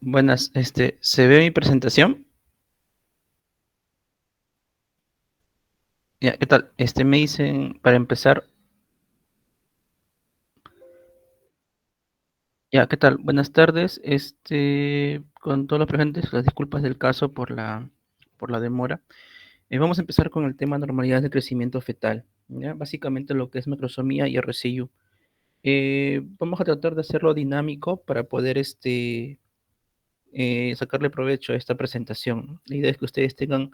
Buenas, ¿se ve mi presentación? Ya, ¿qué tal? Me dicen, para empezar, ya, ¿qué tal? Buenas tardes, con todos los presentes, las disculpas del caso por la demora. Vamos a empezar con el tema normalidades de crecimiento fetal, ¿ya? Básicamente lo que es macrosomía y RCU. Vamos a tratar de hacerlo dinámico para poder, sacarle provecho a esta presentación, ¿no? La idea es que ustedes tengan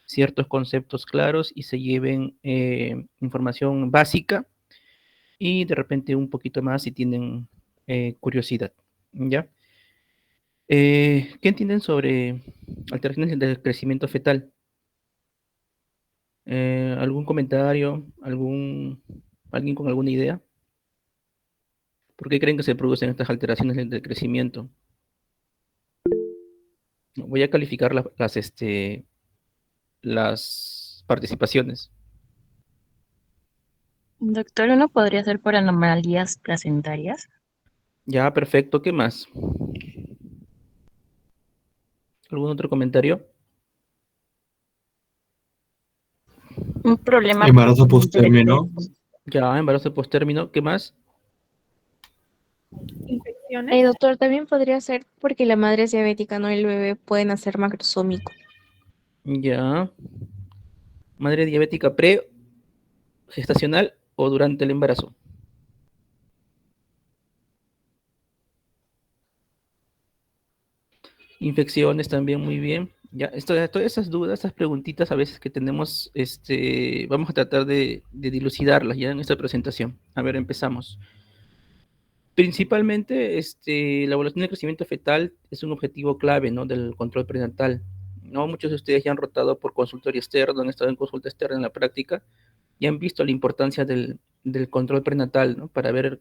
ciertos conceptos claros y se lleven información básica y de repente un poquito más si tienen curiosidad, ¿ya? ¿Qué entienden sobre alteraciones del crecimiento fetal? ¿Algún comentario? ¿Alguien con alguna idea? ¿Por qué creen que se producen estas alteraciones del crecimiento? Voy a calificar las participaciones. Doctor, ¿uno podría ser por anomalías placentarias? Ya, perfecto. ¿Qué más? ¿Algún otro comentario? Un problema Embarazo de postérmino. Ya, embarazo posttérmino. ¿Qué más? Infecciones. Doctor, también podría ser porque la madre es diabética, ¿no? El bebé puede nacer macrosómico. Ya. Madre diabética gestacional o durante el embarazo. Infecciones también muy bien. Ya, todas esas dudas, esas preguntitas a veces que tenemos, vamos a tratar de dilucidarlas ya en esta presentación. A ver, empezamos. Principalmente, la evaluación del crecimiento fetal es un objetivo clave, ¿no? Del control prenatal. ¿No? Muchos de ustedes ya han rotado por consultorio externo, han estado en consulta externa en la práctica y han visto la importancia del control prenatal, ¿no? Para ver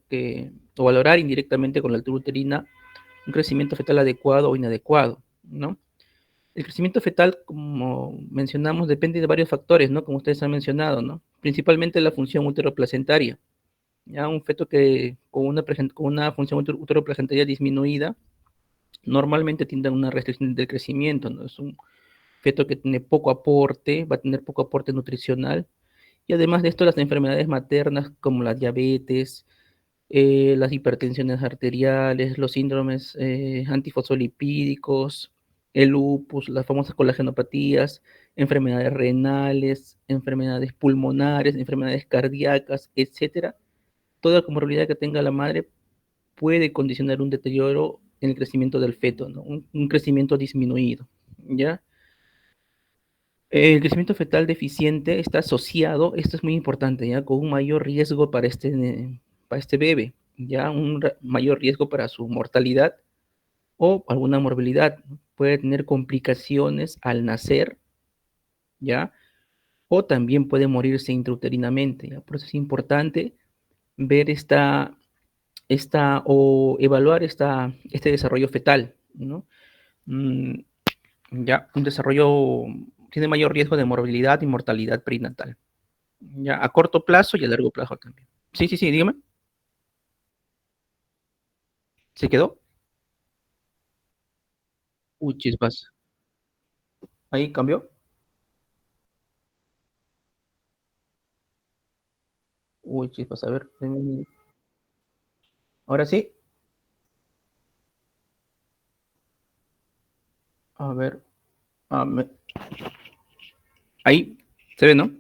o valorar indirectamente con la altura uterina un crecimiento fetal adecuado o inadecuado, ¿no? El crecimiento fetal, como mencionamos, depende de varios factores, ¿no? Como ustedes han mencionado, ¿no? Principalmente la función uteroplacentaria. Ya un feto que con una función uteroplacentaria disminuida normalmente tiende a una restricción del crecimiento, ¿no? Es un feto que tiene poco aporte, va a tener poco aporte nutricional. Y además de esto, las enfermedades maternas como la diabetes, las hipertensiones arteriales, los síndromes antifosfolipídicos, el lupus, las famosas colagenopatías, enfermedades renales, enfermedades pulmonares, enfermedades cardíacas, etcétera. Toda comorbilidad que tenga la madre puede condicionar un deterioro en el crecimiento del feto, ¿no? Un crecimiento disminuido, ¿ya? El crecimiento fetal deficiente está asociado, esto es muy importante, ¿ya? Con un mayor riesgo para este bebé, ya mayor riesgo para su mortalidad o alguna morbilidad. Puede tener complicaciones al nacer, ¿ya? O también puede morirse intrauterinamente, ¿ya? Por eso es importante ver o evaluar este desarrollo fetal, ¿no? Mm, ya, un desarrollo tiene mayor riesgo de morbilidad y mortalidad perinatal. Ya, a corto plazo y a largo plazo también. Sí, sí, sí, dígame. ¿Se quedó? Uy, chispas. Ahí cambió. Uy, chispas, a ver. Ahora sí. A ver. ah, me- Ahí se ve, ¿no?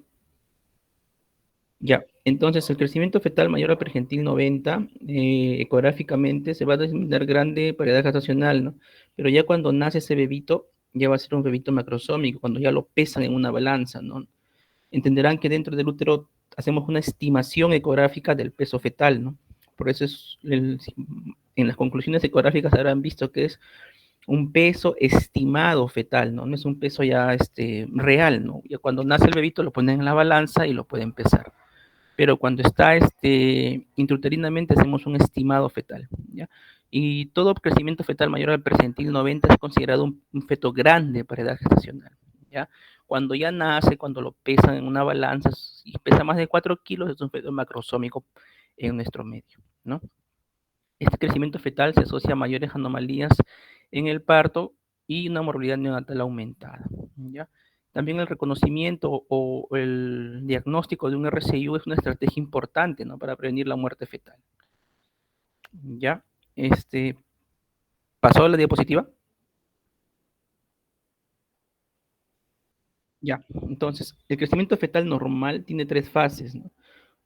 Ya. Entonces, el crecimiento fetal mayor a pergentil 90, ecográficamente se va a determinar grande para edad gestacional, ¿no? Pero ya cuando nace ese bebito, ya va a ser un bebito macrosómico, cuando ya lo pesan en una balanza, ¿no? Entenderán que dentro del útero hacemos una estimación ecográfica del peso fetal, ¿no? Por eso en las conclusiones ecográficas habrán visto que es un peso estimado fetal, ¿no? No es un peso ya real, ¿no? Ya cuando nace el bebito lo ponen en la balanza y lo pueden pesar. Pero cuando está intrauterinamente hacemos un estimado fetal, ¿ya? Y todo crecimiento fetal mayor al percentil 90 es considerado un feto grande para edad gestacional, ¿ya? Cuando ya nace, cuando lo pesan en una balanza y pesa más de 4 kilos, es un feto macrosómico en nuestro medio, ¿no? Este crecimiento fetal se asocia a mayores anomalías en el parto y una morbilidad neonatal aumentada, ¿ya? También el reconocimiento o el diagnóstico de un RCIU es una estrategia importante, ¿no?, para prevenir la muerte fetal. ¿Ya? ¿Pasó la diapositiva? Ya, entonces, el crecimiento fetal normal tiene 3 fases, ¿no?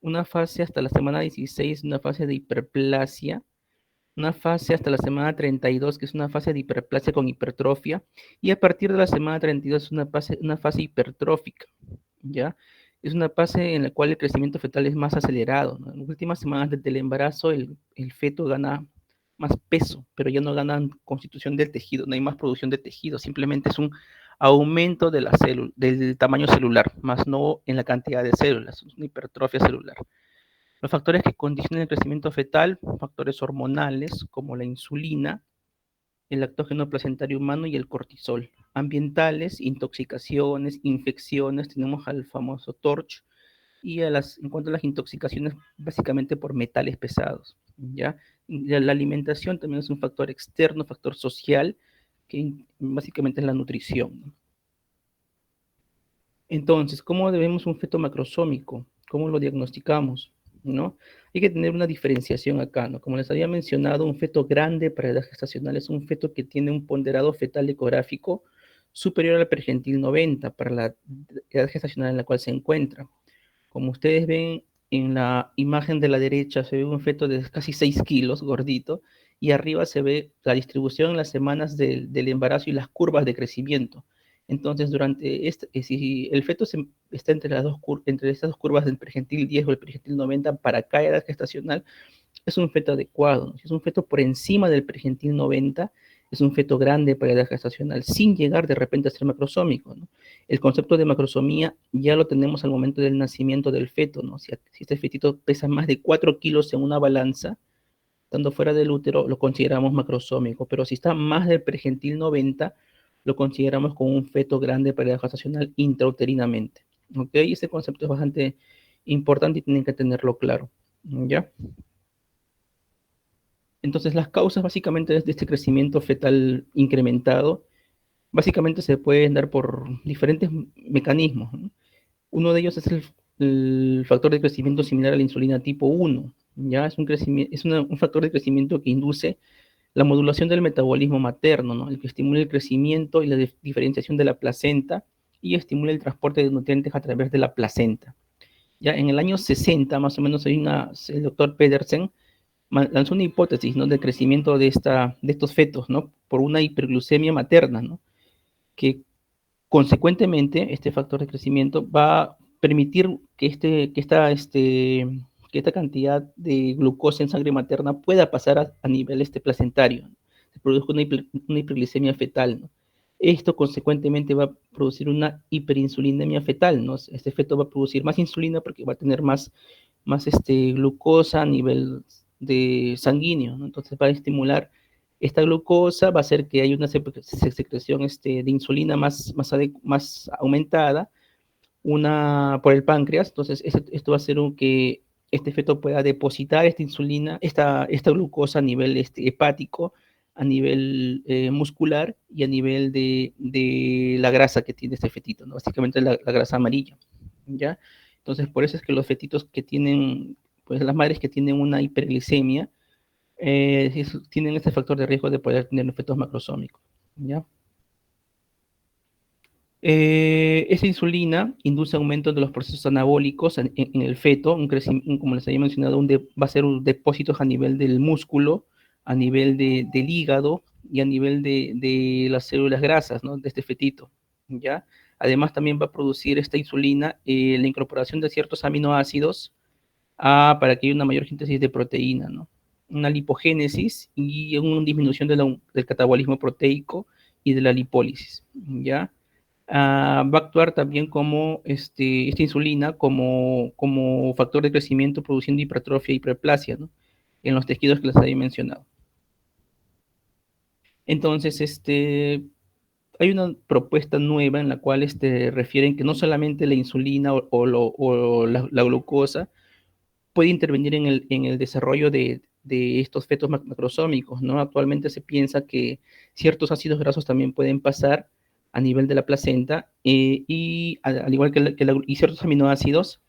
Una fase hasta la semana 16, una fase de hiperplasia, una fase hasta la semana 32, que es una fase de hiperplasia con hipertrofia, y a partir de la semana 32 es una fase hipertrófica, ¿ya? Es una fase en la cual el crecimiento fetal es más acelerado, ¿no? En las últimas semanas del embarazo el feto gana más peso, pero ya no ganan constitución del tejido, no hay más producción de tejido, simplemente es un aumento de del tamaño celular, más no en la cantidad de células, es una hipertrofia celular. Los factores que condicionan el crecimiento fetal, factores hormonales como la insulina, el lactógeno placentario humano y el cortisol. Ambientales, intoxicaciones, infecciones, tenemos al famoso TORCH, y en cuanto a las intoxicaciones, básicamente por metales pesados, ¿ya? La alimentación también es un factor externo, factor social, que básicamente es la nutrición, ¿no? Entonces, ¿cómo debemos un feto macrosómico? ¿Cómo lo diagnosticamos? ¿No? Hay que tener una diferenciación acá, ¿no? Como les había mencionado, un feto grande para edad gestacional es un feto que tiene un ponderado fetal ecográfico superior al pergentil 90 para la edad gestacional en la cual se encuentra. Como ustedes ven en la imagen de la derecha, se ve un feto de casi 6 kilos, gordito, y arriba se ve la distribución en las semanas del embarazo y las curvas de crecimiento. Entonces, si el feto está entre estas dos curvas del pergentil 10 o el pergentil 90 para cada edad gestacional, es un feto adecuado, ¿no? Si es un feto por encima del pergentil 90, es un feto grande para edad gestacional, sin llegar de repente a ser macrosómico, ¿no? El concepto de macrosomía ya lo tenemos al momento del nacimiento del feto, ¿no? Si este fetito pesa más de 4 kilos en una balanza, estando fuera del útero, lo consideramos macrosómico, pero si está más del pergentil 90, lo consideramos como un feto grande para edad gestacional intrauterinamente, ¿ok? Ese concepto es bastante importante y tienen que tenerlo claro, ¿ya? Entonces, las causas básicamente de este crecimiento fetal incrementado, básicamente se pueden dar por diferentes mecanismos, ¿no? Uno de ellos es el factor de crecimiento similar a la insulina tipo 1, ¿ya? Un factor de crecimiento que induce la modulación del metabolismo materno, ¿no? El que estimula el crecimiento y la diferenciación de la placenta y estimula el transporte de nutrientes a través de la placenta. Ya en el año 60, más o menos, el doctor Pedersen lanzó una hipótesis, ¿no?, de crecimiento de estos fetos, ¿no?, por una hiperglucemia materna, ¿no?, que consecuentemente este factor de crecimiento va a permitir que esta cantidad de glucosa en sangre materna pueda pasar a nivel placentario, ¿no? Se produce una hiperglicemia fetal, ¿no? Esto consecuentemente va a producir una hiperinsulinemia fetal, ¿no? Este feto va a producir más insulina porque va a tener más glucosa a nivel de sanguíneo, ¿no? Entonces va a estimular esta glucosa, va a hacer que haya una secreción de insulina más aumentada, por el páncreas. Entonces esto va a hacer que este feto pueda depositar esta insulina, esta glucosa a nivel hepático, a nivel muscular y a nivel de la grasa que tiene este fetito, ¿no? Básicamente la grasa amarilla, ¿ya? Entonces, por eso es que los fetitos que tienen, pues las madres que tienen una hiperglicemia, tienen este factor de riesgo de poder tener fetos macrosómicos, ¿ya? Esa insulina induce aumento de los procesos anabólicos en el feto, como les había mencionado, va a ser un depósitos a nivel del músculo, a nivel del hígado y a nivel de las células grasas, ¿no?, de este fetito, ¿ya? Además, también va a producir esta insulina la incorporación de ciertos aminoácidos para que haya una mayor síntesis de proteína, ¿no? Una lipogénesis y una disminución del catabolismo proteico y de la lipólisis, ¿ya? Va a actuar también como esta insulina como factor de crecimiento produciendo hipertrofia y hiperplasia, ¿no?, en los tejidos que les había mencionado. Entonces, hay una propuesta nueva en la cual refieren que no solamente la insulina o la glucosa puede intervenir en el desarrollo de de estos fetos macrosómicos, ¿no? Actualmente se piensa que ciertos ácidos grasos también pueden pasar a nivel de la placenta y al igual y ciertos aminoácidos,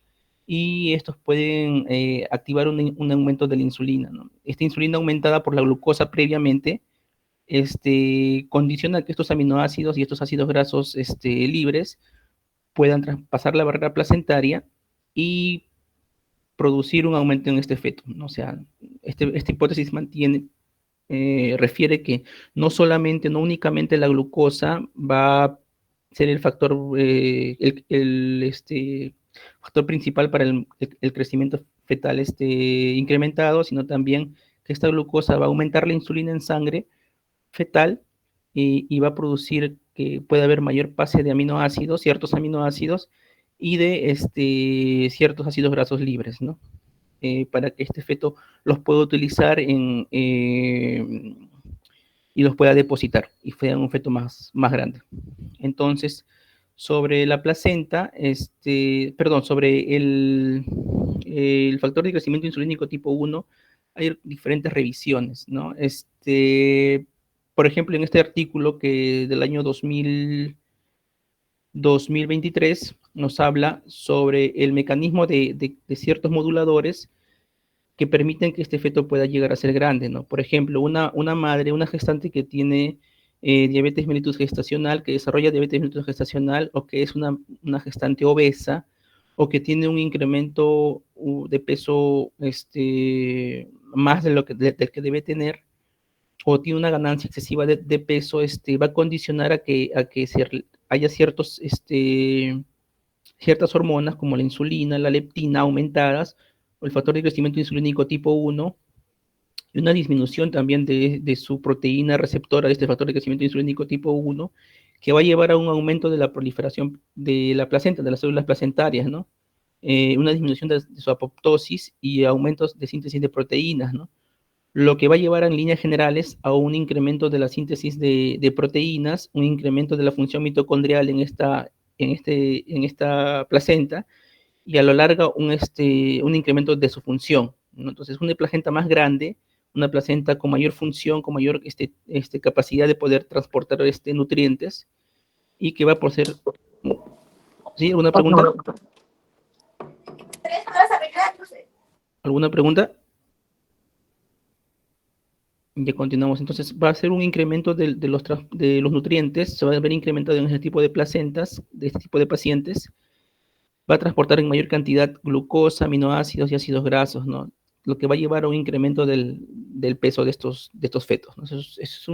y estos pueden activar un aumento de la insulina, ¿no? Esta insulina aumentada por la glucosa previamente condiciona que estos aminoácidos y estos ácidos grasos libres puedan traspasar la barrera placentaria y producir un aumento en este feto, ¿no? O sea, esta hipótesis refiere que no únicamente la glucosa va a ser el factor, factor principal para el crecimiento fetal incrementado, sino también que esta glucosa va a aumentar la insulina en sangre fetal y va a producir que pueda haber mayor pase de aminoácidos, ciertos aminoácidos, y de ciertos ácidos grasos libres, ¿no? Para que este feto los pueda utilizar y los pueda depositar y sea un feto más grande. Entonces, sobre la placenta, sobre el factor de crecimiento insulínico tipo 1, hay diferentes revisiones, ¿no? Por ejemplo, en este artículo que del año 2023 nos habla sobre el mecanismo de ciertos moduladores que permiten que este feto pueda llegar a ser grande, ¿no? Por ejemplo, una madre, una gestante que tiene diabetes mellitus gestacional, que desarrolla diabetes mellitus gestacional, o que es una gestante obesa, o que tiene un incremento de peso más de del que debe tener, o tiene una ganancia excesiva de peso, va a condicionar a que haya ciertas hormonas como la insulina, la leptina aumentadas, o el factor de crecimiento insulínico tipo 1, y una disminución también de su proteína receptora de este factor de crecimiento insulínico tipo 1, que va a llevar a un aumento de la proliferación de la placenta, de las células placentarias, ¿no? Una disminución de su apoptosis y aumentos de síntesis de proteínas, ¿no? Lo que va a llevar en líneas generales a un incremento de la síntesis de proteínas, un incremento de la función mitocondrial en esta placenta, y a lo largo un incremento de su función, ¿no? Entonces, una placenta más grande, una placenta con mayor función, con mayor capacidad de poder transportar nutrientes, y que va por ser... ¿Sí? ¿Alguna pregunta? ¿Alguna pregunta? Ya continuamos. Entonces, va a ser un incremento de los nutrientes, se va a ver incrementado en este tipo de placentas, de este tipo de pacientes, va a transportar en mayor cantidad glucosa, aminoácidos y ácidos grasos, ¿no? Lo que va a llevar a un incremento del peso de estos fetos, ¿no? Eso es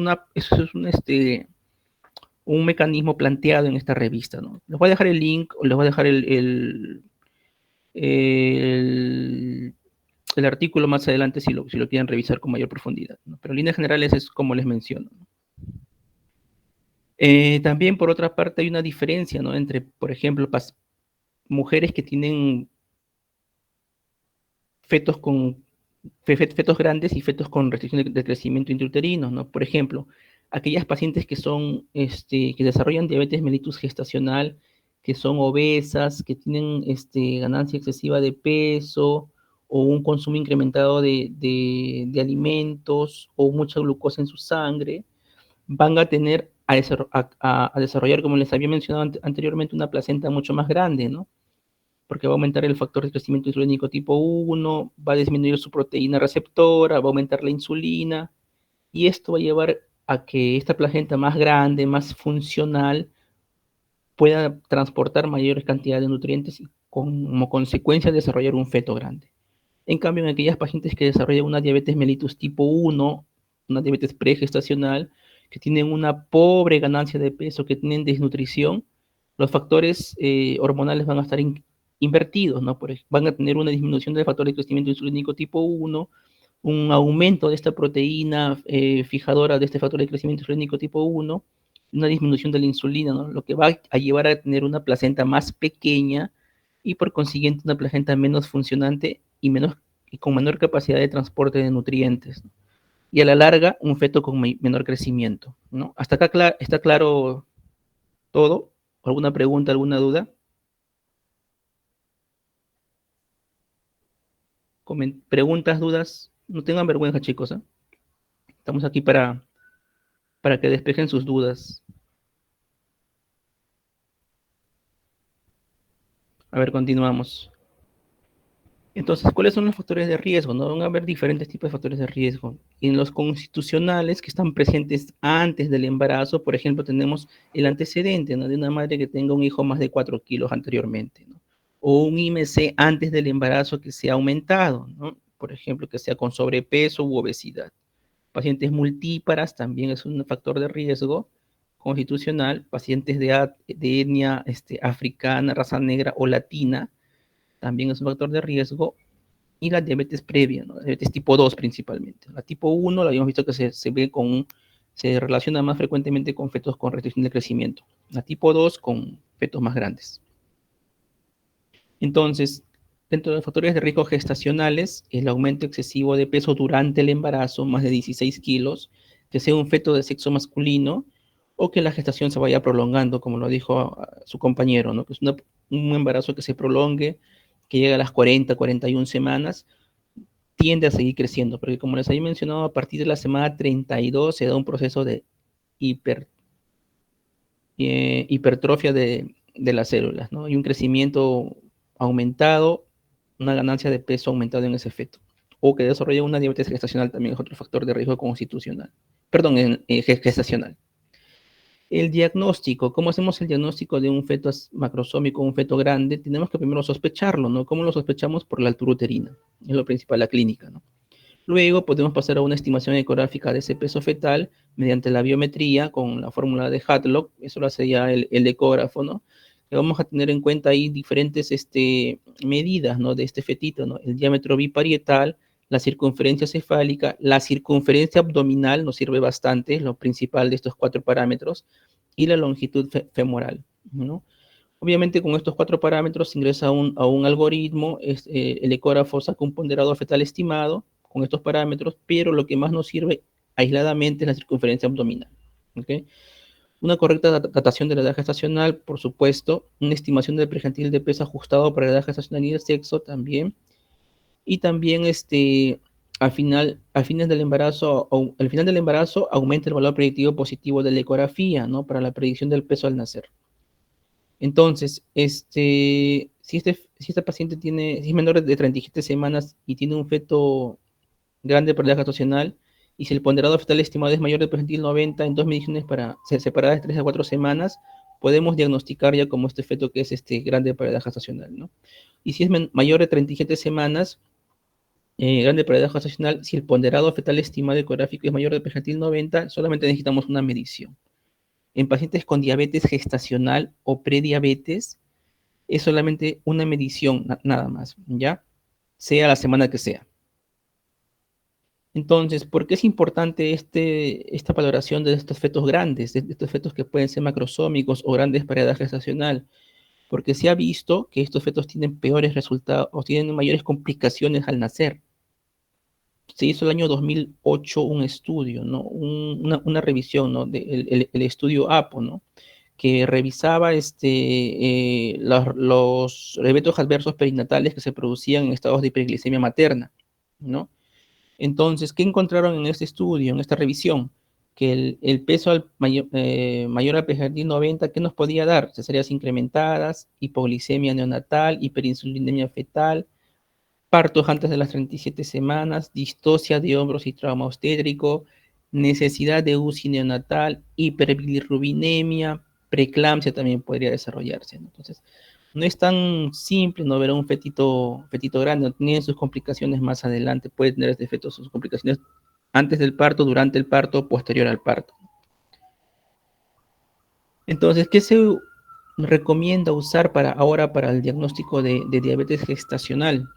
un mecanismo planteado en esta revista, ¿no? Les voy a dejar el link, o les voy a dejar el artículo más adelante si lo quieren revisar con mayor profundidad, ¿no? Pero en líneas generales es como les menciono, ¿no? También, por otra parte, hay una diferencia, ¿no? Entre, por ejemplo, mujeres que tienen fetos grandes y fetos con restricción de crecimiento intrauterino, ¿no? Por ejemplo, aquellas pacientes que desarrollan diabetes mellitus gestacional, que son obesas, que tienen ganancia excesiva de peso, o un consumo incrementado de alimentos, o mucha glucosa en su sangre, van a tener a desarrollar, como les había mencionado anteriormente, una placenta mucho más grande, ¿no? Porque va a aumentar el factor de crecimiento insulínico tipo 1, va a disminuir su proteína receptora, va a aumentar la insulina, y esto va a llevar a que esta placenta más grande, más funcional, pueda transportar mayores cantidades de nutrientes y como consecuencia desarrollar un feto grande. En cambio, en aquellas pacientes que desarrollan una diabetes mellitus tipo 1, una diabetes pregestacional, que tienen una pobre ganancia de peso, que tienen desnutrición, los factores hormonales van a estar invertidos, ¿no? Van a tener una disminución del factor de crecimiento insulínico tipo 1, un aumento de esta proteína fijadora de este factor de crecimiento insulínico tipo 1, una disminución de la insulina, ¿no? Lo que va a llevar a tener una placenta más pequeña y por consiguiente una placenta menos funcionante y con menor capacidad de transporte de nutrientes, ¿no? Y a la larga un feto con menor crecimiento, ¿no? Hasta acá está claro todo. ¿Alguna pregunta, alguna duda? ¿Preguntas, dudas? No tengan vergüenza, chicos, ¿eh? Estamos aquí para que despejen sus dudas. A ver, continuamos. Entonces, ¿cuáles son los factores de riesgo? ¿No? Van a haber diferentes tipos de factores de riesgo. En los constitucionales que están presentes antes del embarazo, por ejemplo, tenemos el antecedente, ¿no? De una madre que tenga un hijo más de 4 kilos anteriormente, ¿no? O un IMC antes del embarazo que sea aumentado, ¿no? Por ejemplo, que sea con sobrepeso u obesidad. Pacientes multíparas también es un factor de riesgo constitucional. Pacientes de etnia africana, raza negra o latina también es un factor de riesgo, y la diabetes previa, ¿no? La diabetes tipo 2 principalmente. La tipo 1 la habíamos visto que se ve se relaciona más frecuentemente con fetos con restricción de crecimiento. La tipo 2 con fetos más grandes. Entonces, dentro de los factores de riesgo gestacionales, el aumento excesivo de peso durante el embarazo, más de 16 kilos, que sea un feto de sexo masculino, o que la gestación se vaya prolongando, como lo dijo su compañero, ¿no? Que es un embarazo que se prolongue, que llega a las 40, 41 semanas, tiende a seguir creciendo, porque como les había mencionado, a partir de la semana 32 se da un proceso de hiper, hipertrofia de las células, ¿no? Y un crecimiento aumentado, una ganancia de peso aumentado en ese feto. O que desarrolla una diabetes gestacional también es otro factor de riesgo constitucional. Perdón, gestacional. El diagnóstico, ¿cómo hacemos el diagnóstico de un feto macrosómico, un feto grande? Tenemos que primero sospecharlo, ¿no? ¿Cómo lo sospechamos? Por la altura uterina. Es lo principal, la clínica, ¿no? Luego podemos pasar a una estimación ecográfica de ese peso fetal mediante la biometría con la fórmula de Hadlock, eso lo hace ya el ecógrafo, ¿no? Y vamos a tener en cuenta ahí diferentes medidas, ¿no? De este fetito, ¿no? El diámetro biparietal, la circunferencia cefálica, la circunferencia abdominal nos sirve bastante, es lo principal de estos 4 parámetros, y la longitud femoral, ¿no? Obviamente con estos 4 parámetros se ingresa a un algoritmo, el ecógrafo saca un ponderado fetal estimado con estos parámetros, pero lo que más nos sirve aisladamente es la circunferencia abdominal. ¿Okay? Una correcta datación de la edad gestacional, por supuesto, una estimación del pregentil de peso ajustado para la edad gestacional y el sexo también, y también al final del embarazo aumenta el valor predictivo positivo de la ecografía, ¿no? Para la predicción del peso al nacer. Entonces, si esta paciente si es menor de 37 semanas y tiene un feto grande por edad gestacional, y si el ponderado fetal estimado es mayor del percentil 90 en 2 mediciones separadas de 3 a 4 semanas, podemos diagnosticar ya como este feto que es grande para edad gestacional, ¿no? Y si es mayor de 37 semanas, grande para edad gestacional, si el ponderado fetal estimado ecográfico es mayor del percentil 90, solamente necesitamos una medición. En pacientes con diabetes gestacional o prediabetes, es solamente una medición, nada más, ¿ya? Sea la semana que sea. Entonces, ¿por qué es importante esta valoración de estos fetos grandes, de estos fetos que pueden ser macrosómicos o grandes para edad gestacional? Porque se ha visto que estos fetos tienen peores resultados o tienen mayores complicaciones al nacer. Se hizo el año 2008 un estudio, ¿no? Una revisión, ¿no? El estudio APO, ¿no? Que revisaba los eventos adversos perinatales que se producían en estados de hiperglicemia materna, ¿no? Entonces, ¿qué encontraron en este estudio, en esta revisión? Que el peso mayor al PGD 90, ¿qué nos podía dar? Cesáreas incrementadas, hipoglicemia neonatal, hiperinsulinemia fetal, partos antes de las 37 semanas, distocia de hombros y trauma obstétrico, necesidad de UCI neonatal, hiperbilirrubinemia, preeclampsia también podría desarrollarse, ¿no? Entonces, no es tan simple no ver a un fetito grande, tiene sus complicaciones más adelante, puede tener este feto sus complicaciones antes del parto, durante el parto, posterior al parto. Entonces, ¿qué se recomienda usar ahora para el diagnóstico de diabetes gestacional?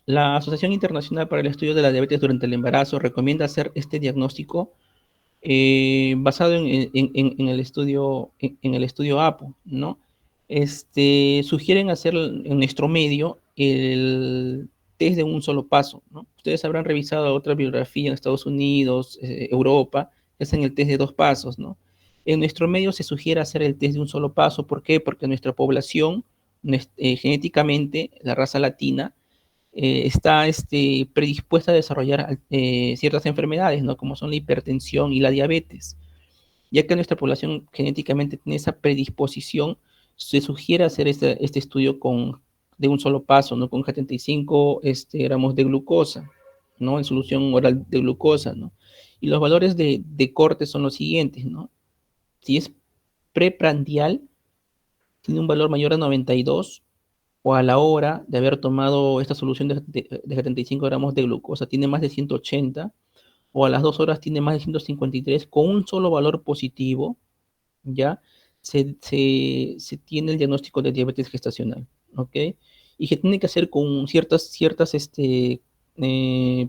La Asociación Internacional para el Estudio de la Diabetes durante el Embarazo recomienda hacer este diagnóstico basado en el estudio APO, ¿no? Sugieren hacer en nuestro medio el test de un solo paso, ¿no? Ustedes habrán revisado otra bibliografía en Estados Unidos, Europa, que hacen el test de 2 pasos, ¿no? En nuestro medio se sugiere hacer el test de un solo paso. ¿Por qué? Porque nuestra población, genéticamente, la raza latina, está predispuesta a desarrollar ciertas enfermedades, ¿no? Como son la hipertensión y la diabetes. Ya que nuestra población genéticamente tiene esa predisposición, se sugiere hacer este estudio de un solo paso, ¿no? Con 75 gramos de glucosa, ¿no? En solución oral de glucosa, ¿no? Y los valores de corte son los siguientes, ¿no? Si es preprandial, tiene un valor mayor a 92, o a la hora de haber tomado esta solución de 75 gramos de glucosa, tiene más de 180, o a las 2 horas tiene más de 153, con un solo valor positivo, ¿ya? Se tiene el diagnóstico de diabetes gestacional, ¿ok? Y que tiene que hacer con ciertas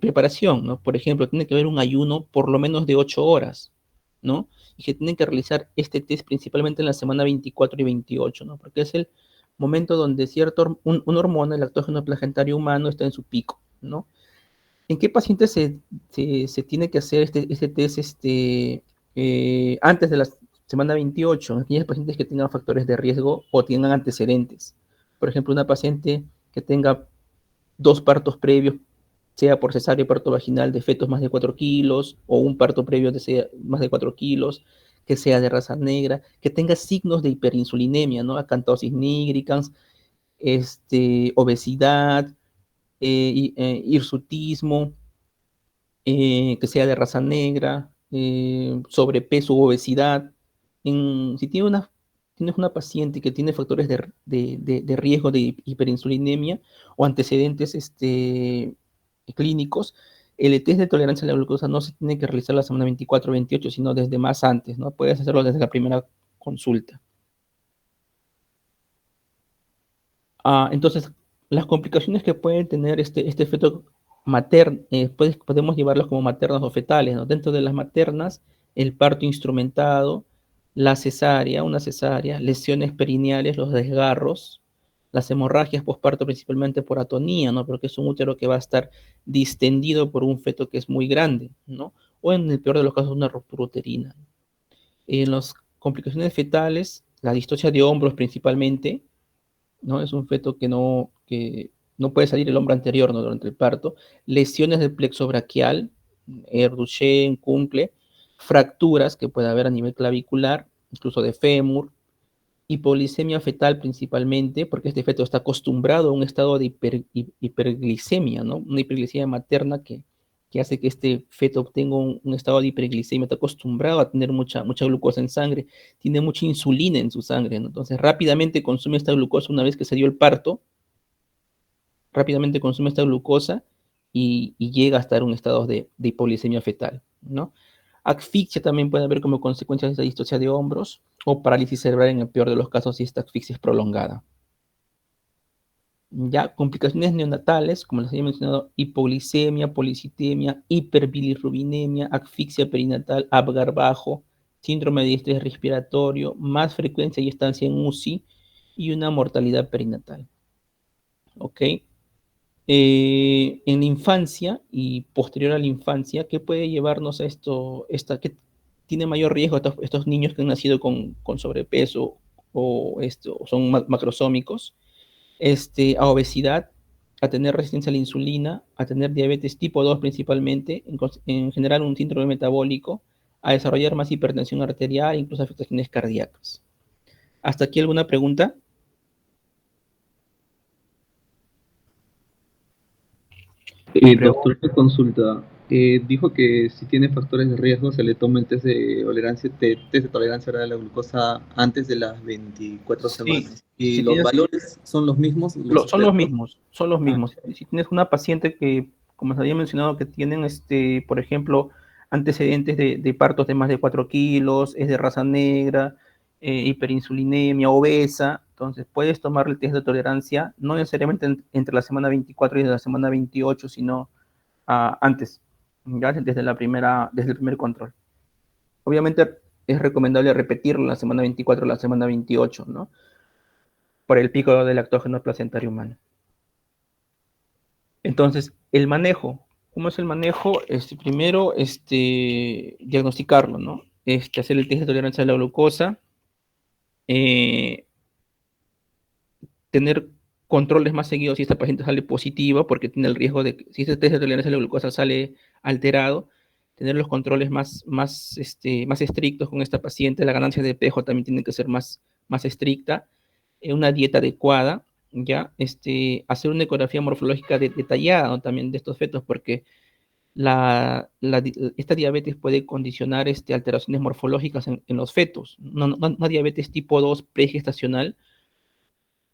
preparación, ¿no? Por ejemplo, tiene que haber un ayuno por lo menos de 8 horas, ¿no? Y que tienen que realizar este test principalmente en la semana 24 y 28, ¿no? Porque es el momento donde una hormona, el lactógeno placentario humano, está en su pico, ¿no? ¿En qué pacientes se tiene que hacer este test antes de la semana 28? En aquellos pacientes que tengan factores de riesgo o tengan antecedentes. Por ejemplo, una paciente que tenga 2 partos previos, sea por cesárea o parto vaginal de fetos más de 4 kilos, o un parto previo de más de 4 kilos, que sea de raza negra, que tenga signos de hiperinsulinemia, ¿no? Acantosis nigricans, obesidad, hirsutismo, que sea de raza negra, sobrepeso u obesidad. Si tienes una paciente que tiene factores de riesgo de hiperinsulinemia o antecedentes clínicos, el test de tolerancia a la glucosa no se tiene que realizar la semana 24 o 28, sino desde más antes, ¿no? Puedes hacerlo desde la primera consulta. Entonces, las complicaciones que puede tener este feto materno, podemos llevarlos como maternas o fetales, ¿no? Dentro de las maternas, el parto instrumentado, una cesárea, lesiones perineales, los desgarros, las hemorragias posparto principalmente por atonía, ¿no? Porque es un útero que va a estar distendido por un feto que es muy grande, ¿no? O en el peor de los casos, una ruptura uterina. En las complicaciones fetales, la distocia de hombros principalmente, ¿no? Es un feto que no puede salir el hombro anterior, ¿no? Durante el parto. Lesiones del plexo braquial, Duchenne, Kuncle, fracturas que puede haber a nivel clavicular, incluso de fémur, hipolisemia fetal principalmente, porque este feto está acostumbrado a un estado de hiperglicemia, ¿no? Una hiperglicemia materna que hace que este feto obtenga un estado de hiperglicemia, está acostumbrado a tener mucha glucosa en sangre, tiene mucha insulina en su sangre, ¿no? Entonces rápidamente consume esta glucosa una vez que se dio el parto, rápidamente consume esta glucosa y llega a estar en un estado de hipolisemia fetal, ¿no? Asfixia también puede haber como consecuencia de esta distocia de hombros o parálisis cerebral en el peor de los casos si esta asfixia es prolongada. Ya, complicaciones neonatales, como les había mencionado, hipoglicemia, policitemia, hiperbilirrubinemia, asfixia perinatal, Apgar bajo, síndrome de estrés respiratorio, más frecuencia y estancia en UCI y una mortalidad perinatal. ¿Ok? En la infancia y posterior a la infancia, ¿qué puede llevarnos a qué tiene mayor riesgo estos niños que han nacido con sobrepeso o son macrosómicos? A obesidad, a tener resistencia a la insulina, a tener diabetes tipo 2 principalmente, en general un síndrome metabólico, a desarrollar más hipertensión arterial, incluso afectaciones cardíacas. ¿Hasta aquí alguna pregunta? Doctor, una consulta. Dijo que si tiene factores de riesgo se le toma el test de tolerancia oral a la glucosa antes de las 24 Sí, semanas. ¿Y si los tienes, valores son los mismos, los son los expresos? mismos, son los Ah, mismos. Si tienes una paciente que, como se había mencionado, que tienen, por ejemplo, antecedentes de partos de más de 4 kilos, es de raza negra, hiperinsulinemia, obesa, entonces puedes tomar el test de tolerancia, no necesariamente entre la semana 24 y la semana 28, sino antes, ya desde el primer control. Obviamente es recomendable repetirlo la semana 24 o la semana 28, ¿no? Por el pico del lactógeno placentario humano. Entonces, el manejo, ¿cómo es el manejo? Primero, diagnosticarlo, ¿no? Hacer el test de tolerancia a la glucosa, eh, tener controles más seguidos si esta paciente sale positiva, porque tiene el riesgo de que, si este test de tolerancia a la glucosa sale alterado, tener los controles más estrictos con esta paciente. La ganancia de peso también tiene que ser más estricta, una dieta adecuada, ya, hacer una ecografía morfológica detallada, ¿no? También de estos fetos, porque esta diabetes puede condicionar alteraciones morfológicas en los fetos. Una diabetes tipo 2 pregestacional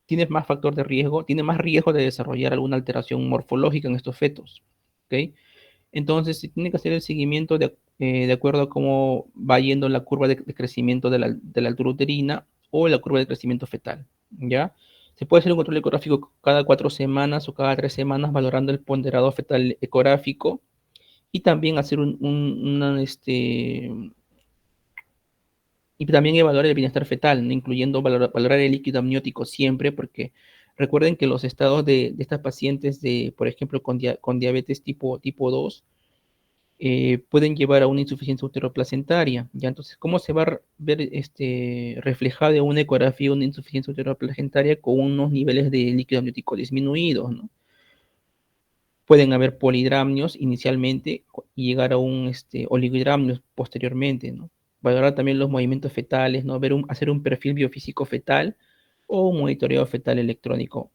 tiene más factor de riesgo, tiene más riesgo de desarrollar alguna alteración morfológica en estos fetos. ¿Ok? Entonces, se tiene que hacer el seguimiento de acuerdo a cómo va yendo la curva de crecimiento de la altura uterina o la curva de crecimiento fetal. ¿Ya? Se puede hacer un control ecográfico cada 4 semanas o cada 3 semanas, valorando el ponderado fetal ecográfico, y también hacer y también evaluar el bienestar fetal, ¿no? Incluyendo valorar el líquido amniótico siempre, porque recuerden que los estados de estas pacientes, por ejemplo, con diabetes tipo 2, pueden llevar a una insuficiencia uteroplacentaria, ¿ya? Entonces, ¿cómo se va a ver reflejado en una ecografía una insuficiencia uteroplacentaria con unos niveles de líquido amniótico disminuidos, ¿no? Pueden haber polidramnios inicialmente y llegar a un oligodramnios posteriormente, ¿no? Valorar también los movimientos fetales, ¿no? Hacer un perfil biofísico fetal o un monitoreo fetal electrónico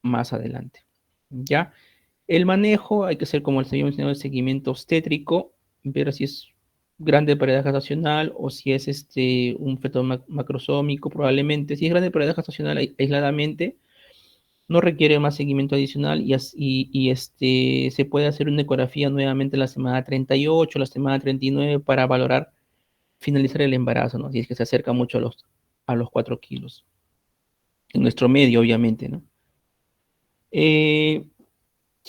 más adelante, ¿ya? El manejo, hay que hacer, como les había mencionado, el seguimiento obstétrico, ver si es grande paredad gestacional o si es un feto macrosómico, probablemente. Si es grande paredad gestacional aisladamente, no requiere más seguimiento adicional se puede hacer una ecografía nuevamente la semana 38, la semana 39 para valorar, finalizar el embarazo, ¿no? Si es que se acerca mucho a los 4 kilos. En nuestro medio, obviamente, ¿no? Eh,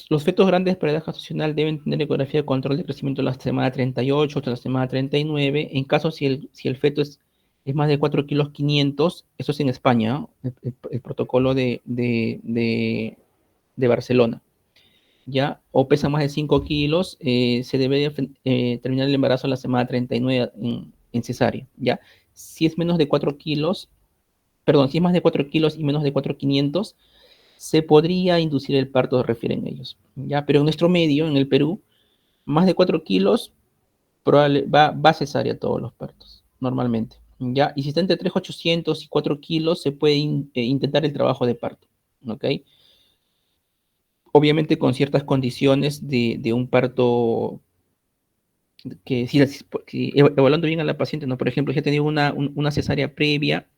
los fetos grandes para edad gestacional deben tener ecografía de control de crecimiento la semana 38 hasta la semana 39. En caso si el feto es más de 4 kilos 500, eso es en España, ¿no? El protocolo de Barcelona, ¿ya? O pesa más de 5 kilos, se debe terminar el embarazo a la semana 39 en cesárea, ¿ya? Si es menos de 4 kilos, perdón, si es más de 4 kilos y menos de 4,500, se podría inducir el parto, refieren ellos, ¿ya? Pero en nuestro medio, en el Perú, más de 4 kilos, va cesárea todos los partos, normalmente, ¿ya? Y si está entre 3,800 y 4 kilos, se puede intentar el trabajo de parto, ¿ok? Obviamente con ciertas condiciones de un parto que evaluando bien a la paciente, ¿no? Por ejemplo, si ha tenido una cesárea previa,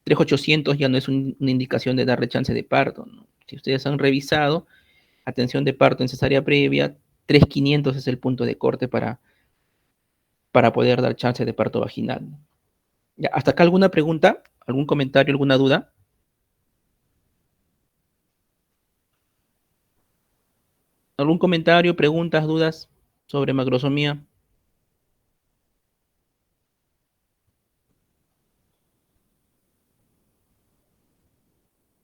3,800 ya no es una indicación de darle chance de parto, ¿no? Si ustedes han revisado, atención de parto en cesárea previa, 3,500 es el punto de corte para poder dar chance de parto vaginal, ¿no? Ya, ¿hasta acá alguna pregunta? ¿Algún comentario? ¿Alguna duda? ¿Algún comentario, preguntas, dudas sobre macrosomía?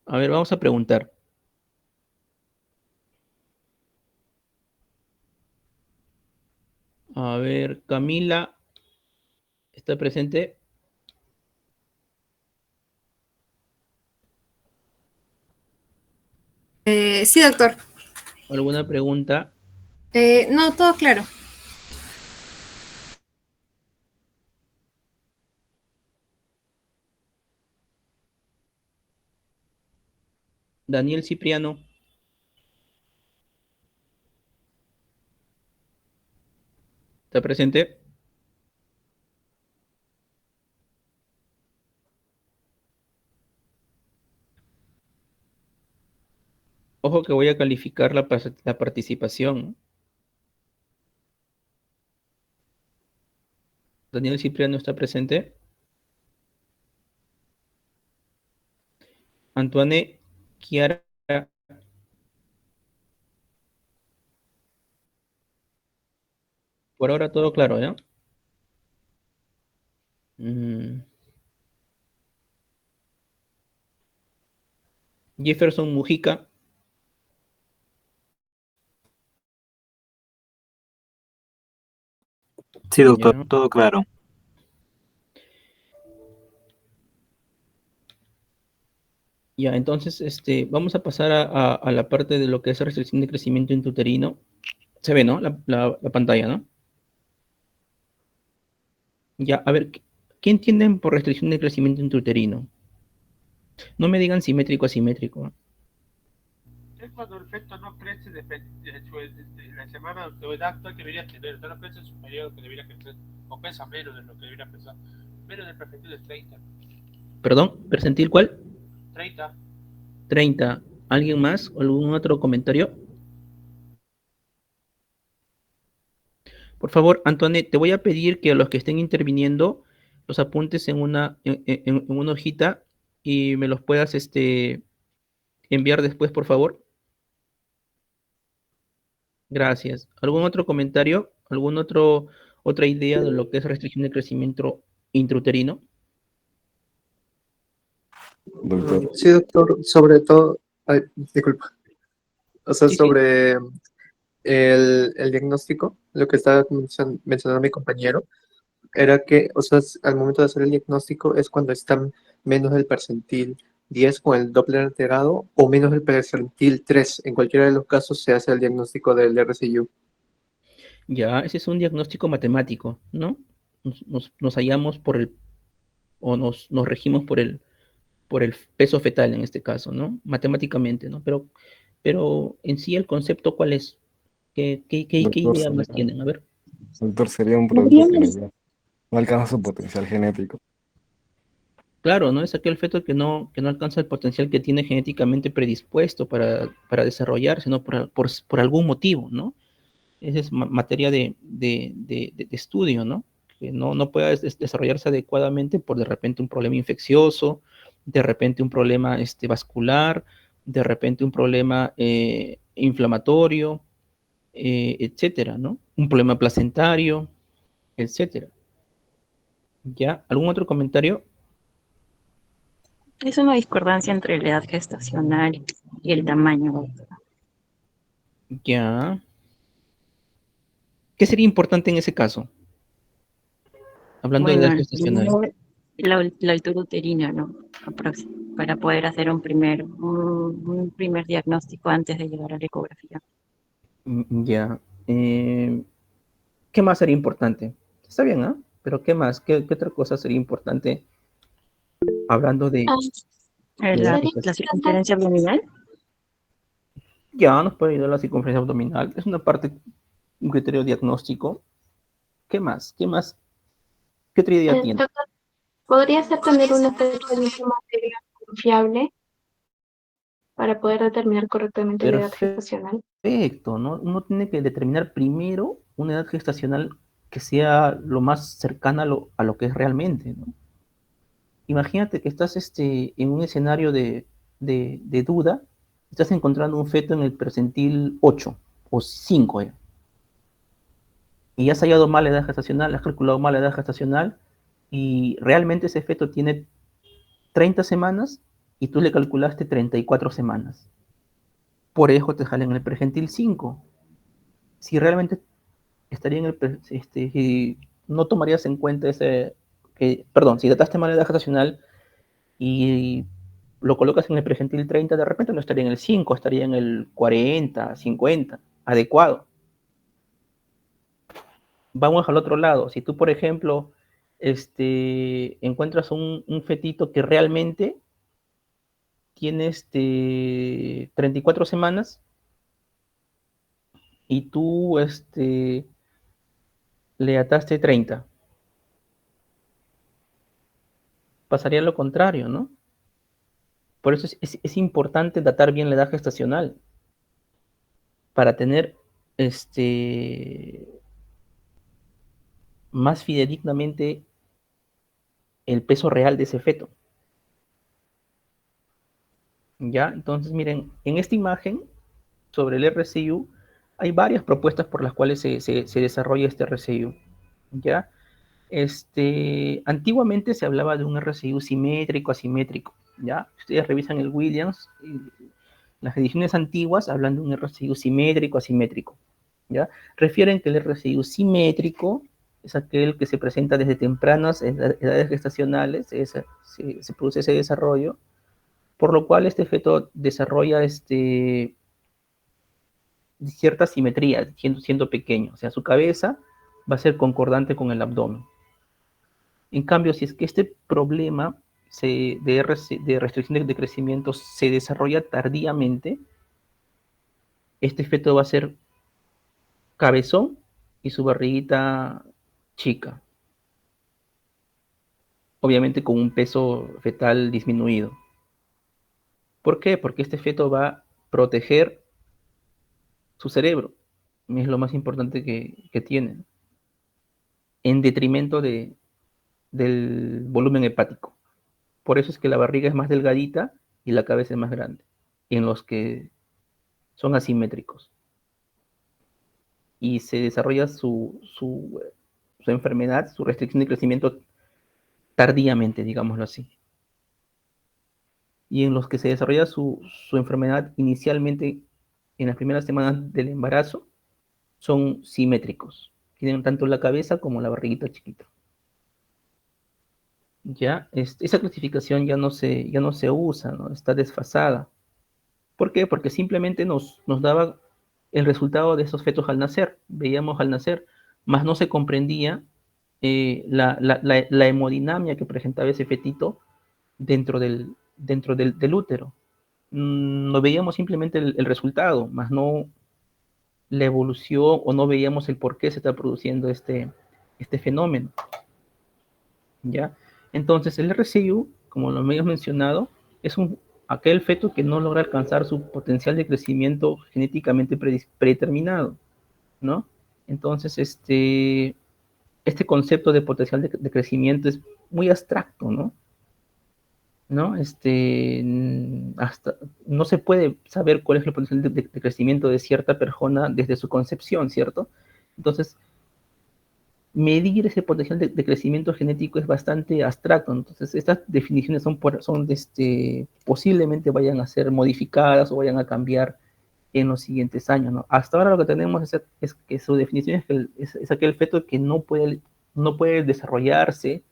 A ver, vamos a preguntar. A ver, Camila, ¿está presente? Sí, doctor. ¿Alguna pregunta? No, todo claro. Daniel Cipriano, ¿está presente? Ojo que voy a calificar la participación. Daniel Cipriano está presente. Antoine Chiara, por ahora todo claro, ¿ya? Mm, Jefferson Mujica, Sí, doctor, ¿ya? todo claro. Ya, entonces, vamos a pasar a la parte de lo que es restricción de crecimiento intrauterino. Se ve, ¿no? La pantalla, ¿no? Ya, a ver, ¿qué entienden por restricción de crecimiento intrauterino? No me digan simétrico asimétrico. Es cuando el feto no crece de la semana de edad actual que debería tener, no crece en su periodo que debería crecer, o pesa menos de lo que debería pesar, menos del percentil de 30. Perdón, ¿percentil cuál? 30. 30. ¿Alguien más? ¿Algún otro comentario? Por favor, Antoine, te voy a pedir que a los que estén interviniendo los apuntes en una hojita y me los puedas enviar después, por favor. Gracias. ¿Algún otro comentario? ¿Otra idea de lo que es restricción de crecimiento intrauterino? Doctor, Sí, doctor, sobre todo, ay, disculpa, o sea, Sí, sí. sobre el diagnóstico, lo que estaba mencionando mi compañero, era que, o sea, al momento de hacer el diagnóstico es cuando están menos del percentil 10 con el Doppler alterado o menos del percentil 3. En cualquiera de los casos se hace el diagnóstico del RCU. Ya, ese es un diagnóstico matemático, ¿no? Nos hallamos o nos regimos por el peso fetal en este caso, ¿no? Matemáticamente, ¿no? Pero en sí el concepto, ¿cuál es? ¿Qué doctor, idea sería, más tienen? A ver. doctor, sería un producto que no alcanza su potencial genético. Claro, ¿no? Es aquel feto que no alcanza el potencial que tiene genéticamente predispuesto para desarrollarse, ¿no? Por algún motivo, ¿no? Esa es materia de estudio, ¿no? Que no pueda desarrollarse adecuadamente por de repente un problema infeccioso, de repente un problema vascular, de repente un problema inflamatorio, etcétera, ¿no? Un problema placentario, etcétera. ¿Ya? ¿Algún otro comentario? Es una discordancia entre la edad gestacional y el tamaño. Ya. ¿Qué sería importante en ese caso? Hablando de edad Bueno, gestacional. la altura uterina, ¿no? Para poder hacer un primer diagnóstico antes de llegar a la ecografía. Ya. ¿Qué más sería importante? Está bien, ¿ah? Pero ¿qué más? ¿Qué otra cosa sería importante hablando Ah, de edad sería La gestacional? circunferencia abdominal. Ya nos puede ayudar la circunferencia abdominal. Es una parte, un criterio diagnóstico. ¿Qué más? ¿Qué más? ¿Qué otra idea tiene? doctor, ¿podría ser tener una fecha de material confiable para poder determinar correctamente la edad gestacional? Perfecto, ¿no? Uno tiene que determinar primero una edad gestacional que sea lo más cercana a lo que es realmente, ¿no? Imagínate que estás en un escenario de duda, estás encontrando un feto en el percentil 8 o 5 ya, y has hallado mal la edad gestacional, has calculado mal la edad gestacional, y realmente ese feto tiene 30 semanas y tú le calculaste 34 semanas. Por eso te jalen en el percentil 5. Si realmente estaría en si no tomarías en cuenta perdón, si dataste mal la edad gestacional y lo colocas en el percentil 30, de repente no estaría en el 5, estaría en el 40, 50, adecuado. Vamos al otro lado. Si tú, por ejemplo, encuentras un fetito que realmente tiene 34 semanas y tú le ataste 30, pasaría lo contrario, ¿no? Por eso es importante datar bien la edad gestacional para tener más fidedignamente el peso real de ese feto. ¿Ya? Entonces, miren, en esta imagen sobre el RCU hay varias propuestas por las cuales se desarrolla este RCU. ¿Ya? Antiguamente se hablaba de un RCU simétrico, asimétrico. ¿Ya? Ustedes revisan el Williams, las ediciones antiguas hablan de un RCU simétrico, asimétrico. ¿Ya? Refieren que el RCU simétrico es aquel que se presenta desde tempranas edades gestacionales, se produce ese desarrollo, por lo cual este feto desarrolla cierta simetría, siendo pequeño. O sea, su cabeza va a ser concordante con el abdomen. En cambio, si es que este problema de restricción de crecimiento se desarrolla tardíamente, este feto va a ser cabezón y su barriguita chica. Obviamente con un peso fetal disminuido. ¿Por qué? Porque este feto va a proteger su cerebro. Es lo más importante que tiene. En detrimento del volumen hepático. Por eso es que la barriga es más delgadita y la cabeza es más grande. En los que son asimétricos. Y se desarrolla su enfermedad, su restricción de crecimiento tardíamente, digámoslo así. Y en los que se desarrolla su enfermedad inicialmente en las primeras semanas del embarazo, son simétricos. Tienen tanto la cabeza como la barriguita chiquita. Ya, esa clasificación ya no se usa, ¿no? Está desfasada. ¿Por qué? Porque simplemente nos daba el resultado de esos fetos al nacer. Veíamos al nacer, más no se comprendía la hemodinamia que presentaba ese fetito dentro del útero. No veíamos simplemente el resultado, más no la evolución o no veíamos el por qué se está produciendo este fenómeno. ¿Ya? Entonces el RCU, como lo hemos mencionado, es aquel feto que no logra alcanzar su potencial de crecimiento genéticamente predeterminado, ¿no? Entonces este concepto de potencial de crecimiento es muy abstracto, ¿no? Hasta no se puede saber cuál es el potencial de crecimiento de cierta persona desde su concepción, ¿cierto? Entonces, medir ese potencial de crecimiento genético es bastante abstracto. Entonces, estas definiciones posiblemente vayan a ser modificadas o vayan a cambiar en los siguientes años, ¿no? Hasta ahora lo que tenemos es que su definición es aquel feto que no puede desarrollarse,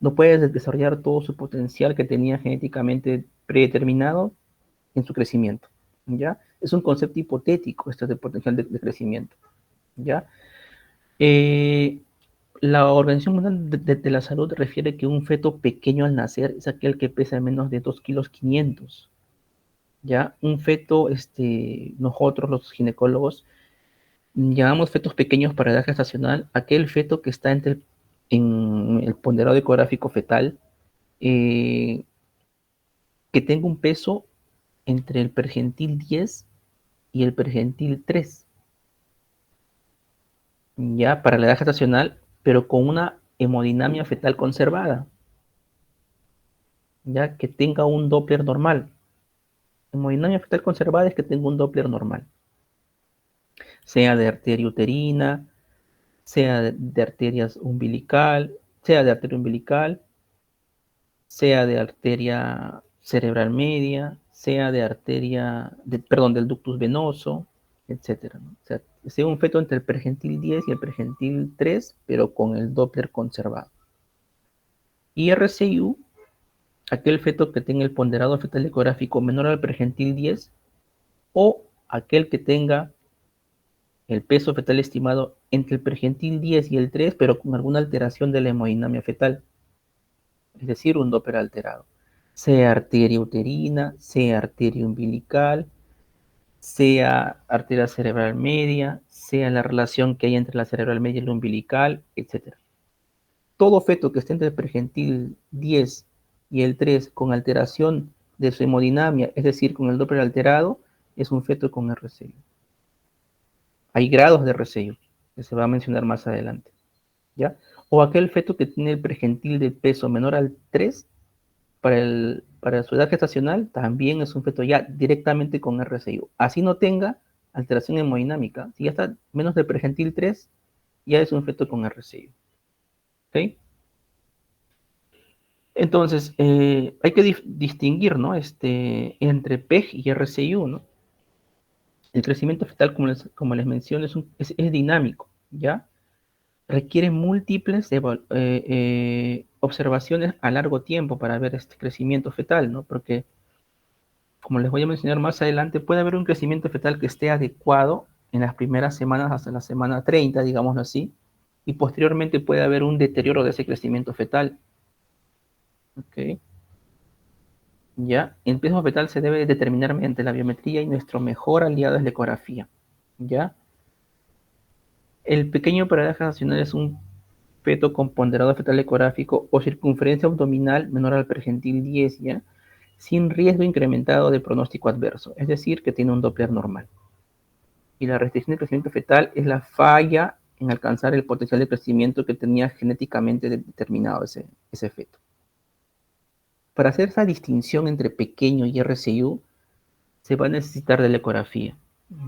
no puede desarrollar todo su potencial que tenía genéticamente predeterminado en su crecimiento, ¿ya? Es un concepto hipotético esto de potencial de crecimiento, ¿ya? La Organización Mundial de la Salud refiere que un feto pequeño al nacer es aquel que pesa menos de 2,5 kilos, ¿ya? Un feto, nosotros los ginecólogos llamamos fetos pequeños para edad gestacional, aquel feto que está en el ponderado ecográfico fetal, que tenga un peso entre el pergentil 10 y el pergentil 3, ya para la edad gestacional, pero con una hemodinamia fetal conservada, ya que tenga un Doppler normal. Hemodinamia fetal conservada es que tenga un Doppler normal, sea de arteria uterina, sea de arterias umbilical, sea de arteria umbilical, sea de arteria cerebral media, sea de del ductus venoso, etcétera, ¿no? O sea, sea un feto entre el pergentil 10 y el pergentil 3, pero con el Doppler conservado. Y RCU, aquel feto que tenga el ponderado fetal ecográfico menor al pergentil 10, o aquel que tenga el peso fetal estimado entre el pergentil 10 y el 3, pero con alguna alteración de la hemodinamia fetal, es decir, un Doppler alterado. Sea arteria uterina, sea arteria umbilical, sea arteria cerebral media, sea la relación que hay entre la cerebral media y la umbilical, etc. Todo feto que esté entre el pergentil 10 y el 3 con alteración de su hemodinamia, es decir, con el Doppler alterado, es un feto con RCU. Hay grados de RCU, que se va a mencionar más adelante, ¿ya? O aquel feto que tiene el pergentil de peso menor al 3, para su edad gestacional, también es un feto ya directamente con RCU. Así no tenga alteración hemodinámica. Si ya está menos del pergentil 3, ya es un feto con RCU. ¿Ok? Entonces, hay que distinguir, ¿no? Entre PEG y RCU, ¿no? El crecimiento fetal, como les menciono, es dinámico, ¿ya? Requiere múltiples observaciones a largo tiempo para ver este crecimiento fetal, ¿no? Porque, como les voy a mencionar más adelante, puede haber un crecimiento fetal que esté adecuado en las primeras semanas hasta la semana 30, digámoslo así, y posteriormente puede haber un deterioro de ese crecimiento fetal. ¿Ok? ¿Ya? El peso fetal se debe determinar mediante la biometría y nuestro mejor aliado es la ecografía. ¿Ya? El pequeño paralaje gestacional es un feto con ponderado fetal ecográfico o circunferencia abdominal menor al pergentil 10, ¿ya? Sin riesgo incrementado de pronóstico adverso, es decir, que tiene un Doppler normal. Y la restricción de crecimiento fetal es la falla en alcanzar el potencial de crecimiento que tenía genéticamente determinado ese feto. Para hacer esa distinción entre pequeño y RCU, se va a necesitar de la ecografía,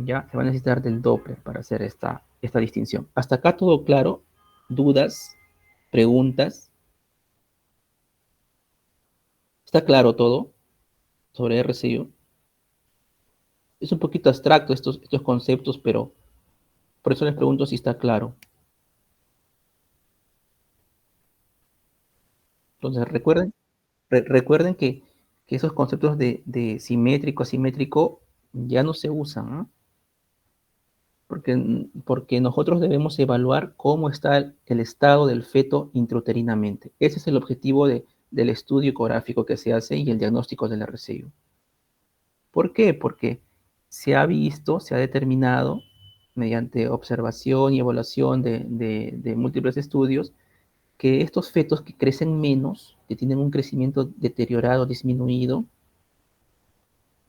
¿ya? Se va a necesitar del Doppler para hacer esta distinción. ¿Hasta acá todo claro? ¿Dudas? ¿Preguntas? ¿Está claro todo sobre RCU? Es un poquito abstracto estos conceptos, pero por eso les pregunto si está claro. Entonces, recuerden que esos conceptos de simétrico, asimétrico, ya no se usan, ¿no? Porque nosotros debemos evaluar cómo está el estado del feto intrauterinamente. Ese es el objetivo del estudio ecográfico que se hace y el diagnóstico del RCU. ¿Por qué? Porque se ha visto, se ha determinado, mediante observación y evaluación de múltiples estudios, que estos fetos que crecen menos, que tienen un crecimiento deteriorado, disminuido,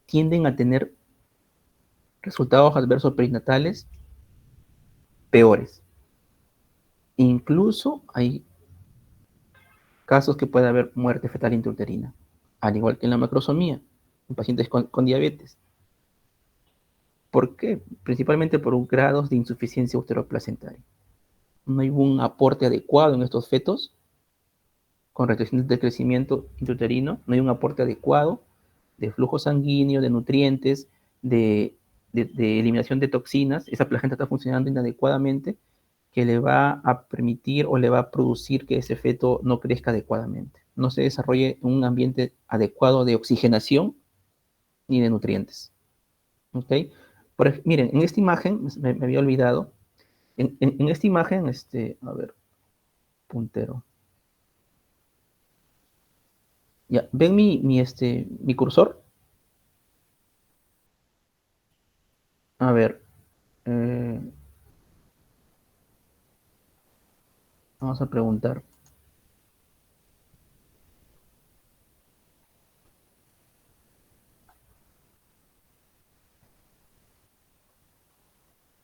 tienden a tener resultados adversos perinatales peores. Incluso hay casos que puede haber muerte fetal intrauterina, al igual que en la macrosomía, en pacientes con diabetes. ¿Por qué? Principalmente por un grado de insuficiencia uteroplacentaria. No hay un aporte adecuado en estos fetos con restricciones de crecimiento intrauterino, no hay un aporte adecuado de flujo sanguíneo, de nutrientes, de eliminación de toxinas. Esa placenta está funcionando inadecuadamente, que le va a permitir o le va a producir que ese feto no crezca adecuadamente, no se desarrolle en un ambiente adecuado de oxigenación ni de nutrientes. ¿Ok? Miren, en esta imagen, me había olvidado, en esta imagen, a ver, puntero. Ya, ¿ven mi cursor? A ver, vamos a preguntar.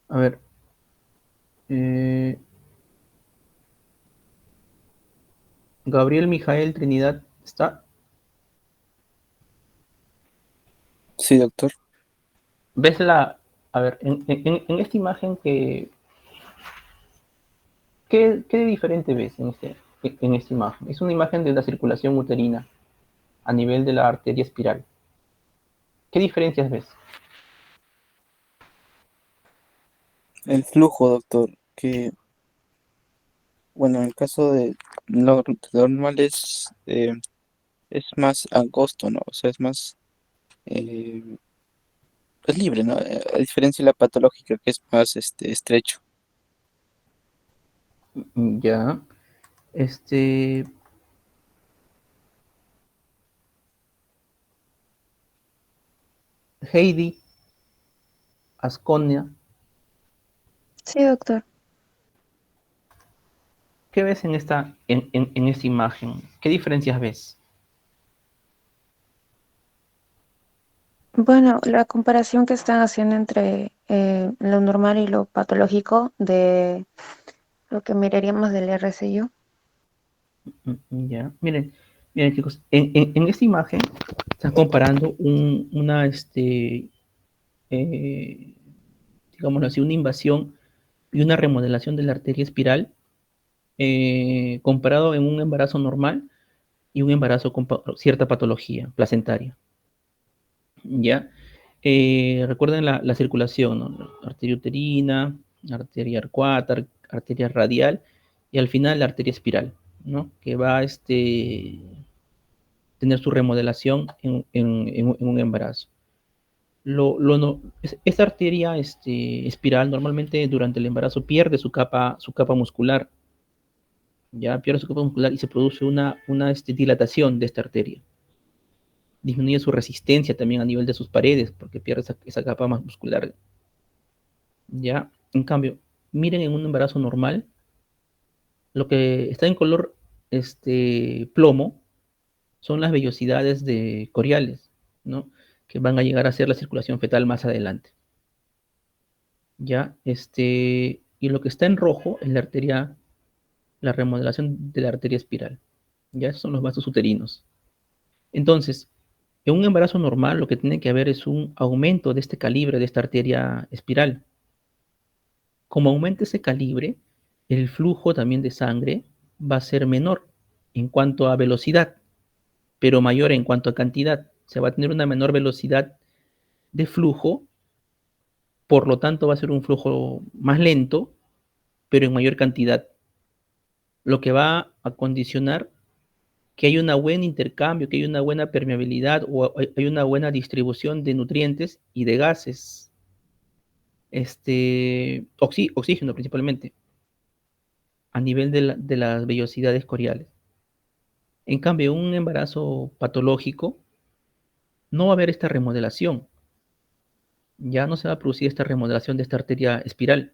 A ver, Gabriel Mijael Trinidad, ¿está? Sí, doctor. ¿Ves a ver, en esta imagen ¿qué diferente ves en esta imagen? Es una imagen de la circulación uterina a nivel de la arteria espiral. ¿Qué diferencias ves? El flujo, doctor, que, bueno, en el caso de lo normal es más angosto, ¿no? O sea, eh, es libre, ¿no? A diferencia de la patológica, que es más estrecho. Ya, Heidi Asconia, Sí, doctor. ¿qué ves en esta imagen? ¿Qué diferencias ves? Bueno, la comparación que están haciendo entre lo normal y lo patológico de lo que miraríamos del RCU. Ya, miren chicos, en esta imagen están comparando digámoslo así, una invasión y una remodelación de la arteria espiral comparado en un embarazo normal y un embarazo con cierta patología placentaria. ¿Ya? Recuerden la circulación, ¿no? Arteria uterina, arteria arcuata, arteria radial y al final la arteria espiral. ¿no? Que va a tener su remodelación en un embarazo. Esta arteria espiral normalmente durante el embarazo pierde su capa muscular, ya pierde su capa muscular y se produce una dilatación de esta arteria. Disminuye su resistencia también a nivel de sus paredes porque pierde esa capa más muscular. Ya, en cambio, miren en un embarazo normal, lo que está en color plomo son las vellosidades coriales, ¿no? Que van a llegar a ser la circulación fetal más adelante. Ya, y lo que está en rojo es la remodelación de la arteria espiral. Ya, esos son los vasos uterinos. Entonces, en un embarazo normal lo que tiene que haber es un aumento de este calibre de esta arteria espiral. Como aumenta ese calibre, el flujo también de sangre va a ser menor en cuanto a velocidad, pero mayor en cuanto a cantidad. Se va a tener una menor velocidad de flujo, por lo tanto va a ser un flujo más lento, pero en mayor cantidad, lo que va a condicionar que hay un buen intercambio, que hay una buena permeabilidad o hay una buena distribución de nutrientes y de gases, oxígeno principalmente, a nivel de las vellosidades coriales. En cambio, un embarazo patológico no va a haber esta remodelación, ya no se va a producir esta remodelación de esta arteria espiral.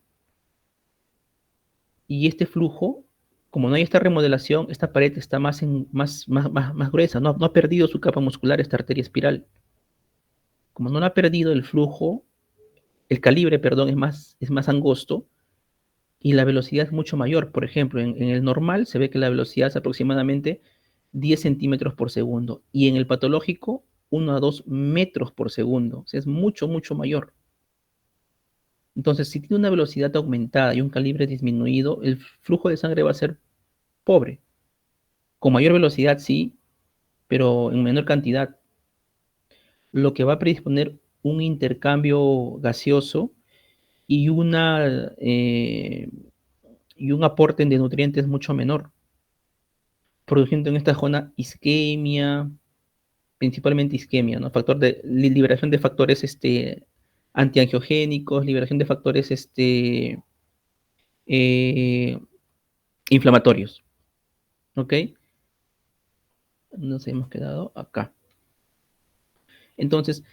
Y este flujo, como no hay esta remodelación, esta pared está más gruesa, no ha perdido su capa muscular esta arteria espiral. Como no la ha perdido, el flujo, el calibre, perdón, es más angosto y la velocidad es mucho mayor. Por ejemplo, en el normal se ve que la velocidad es aproximadamente 10 centímetros por segundo y en el patológico 1 a 2 metros por segundo. O sea, es mucho, mucho mayor. Entonces, si tiene una velocidad aumentada y un calibre disminuido, el flujo de sangre va a ser pobre. Con mayor velocidad, sí, pero en menor cantidad. Lo que va a predisponer un intercambio gaseoso y y un aporte de nutrientes mucho menor, produciendo en esta zona isquemia, principalmente isquemia, ¿no? Factor de liberación de factores antiangiogénicos, liberación de factores eh, inflamatorios. ¿Ok? Nos hemos quedado acá. Entonces,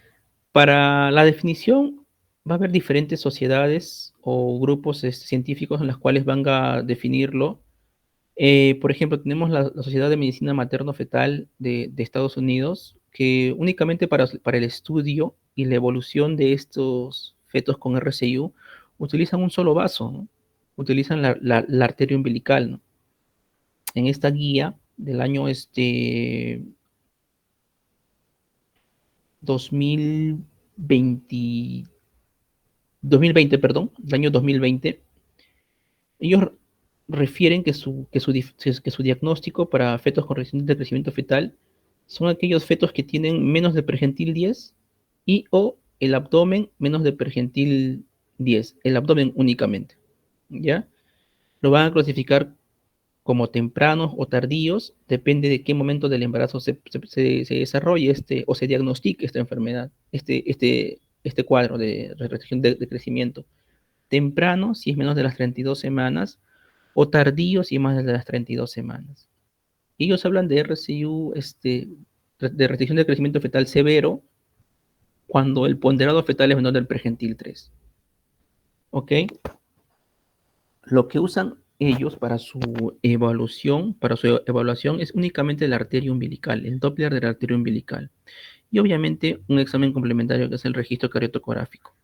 para la definición va a haber diferentes sociedades o grupos científicos en las cuales van a definirlo. Por ejemplo, tenemos la Sociedad de Medicina Materno-Fetal de Estados Unidos, que únicamente para el estudio y la evolución de estos fetos con RCIU utilizan un solo vaso, ¿no? Utilizan la arteria umbilical, ¿no? En esta guía del año 2020, 2020, perdón, del año 2020, ellos refieren que su diagnóstico para fetos con restricción de crecimiento fetal son aquellos fetos que tienen menos de pergentil 10 y o el abdomen menos de pergentil 10, el abdomen únicamente, ¿ya? Lo van a clasificar como tempranos o tardíos, depende de qué momento del embarazo se desarrolle o se diagnostique esta enfermedad, este cuadro de restricción de crecimiento. Temprano, si es menos de las 32 semanas, o tardío, si es más de las 32 semanas. Ellos hablan de RCIU, de restricción de crecimiento fetal severo, cuando el ponderado fetal es menor del pergentil 3. ¿Ok? Lo que usan ellos para su evaluación es únicamente la arteria umbilical, el Doppler de la arteria umbilical. Y obviamente un examen complementario que es el registro cariotocográfico,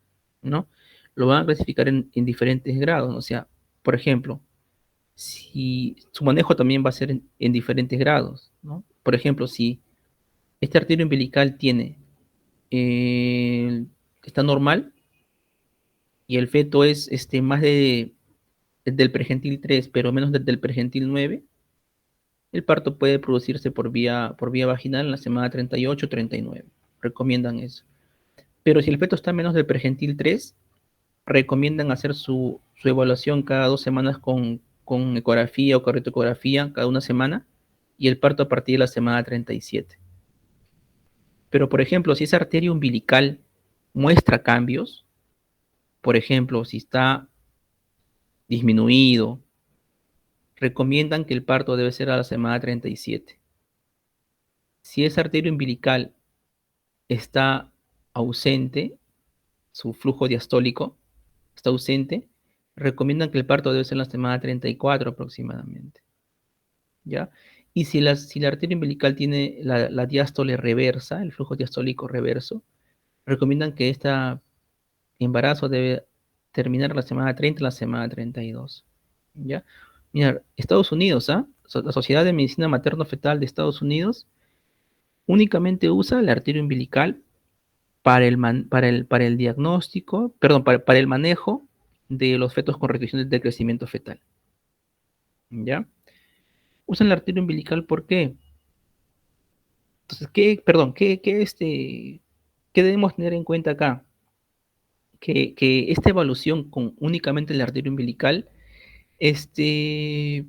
¿no? Lo van a clasificar en diferentes grados, o sea, por ejemplo, si su manejo también va a ser en diferentes grados, ¿no? Por ejemplo, si esta arteria umbilical está normal y el feto es más del pergentil 3, pero menos del pergentil 9, el parto puede producirse por vía vaginal en la semana 38 o 39. Recomiendan eso. Pero si el feto está menos del pergentil 3, recomiendan hacer su evaluación cada 2 semanas con con ecografía o cardiotocografía cada una semana y el parto a partir de la semana 37. Pero, por ejemplo, si esa arteria umbilical muestra cambios, por ejemplo, si está disminuido, recomiendan que el parto debe ser a la semana 37. Si esa arteria umbilical está ausente, su flujo diastólico está ausente, recomiendan que el parto debe ser en la semana 34 aproximadamente. ¿Ya? Y si la arteria umbilical tiene la diástole reversa, el flujo diastólico reverso, recomiendan que este embarazo debe terminar la semana 30, la semana 32. ¿Ya? Mira, Estados Unidos, la Sociedad de Medicina Materno-Fetal de Estados Unidos únicamente usa la arteria umbilical para el diagnóstico, perdón, para el manejo de los fetos con restricciones de crecimiento fetal. ¿Ya? Usan la arteria umbilical, ¿por qué? Entonces, ¿qué debemos tener en cuenta acá? Que esta evaluación con únicamente la arteria umbilical, debemos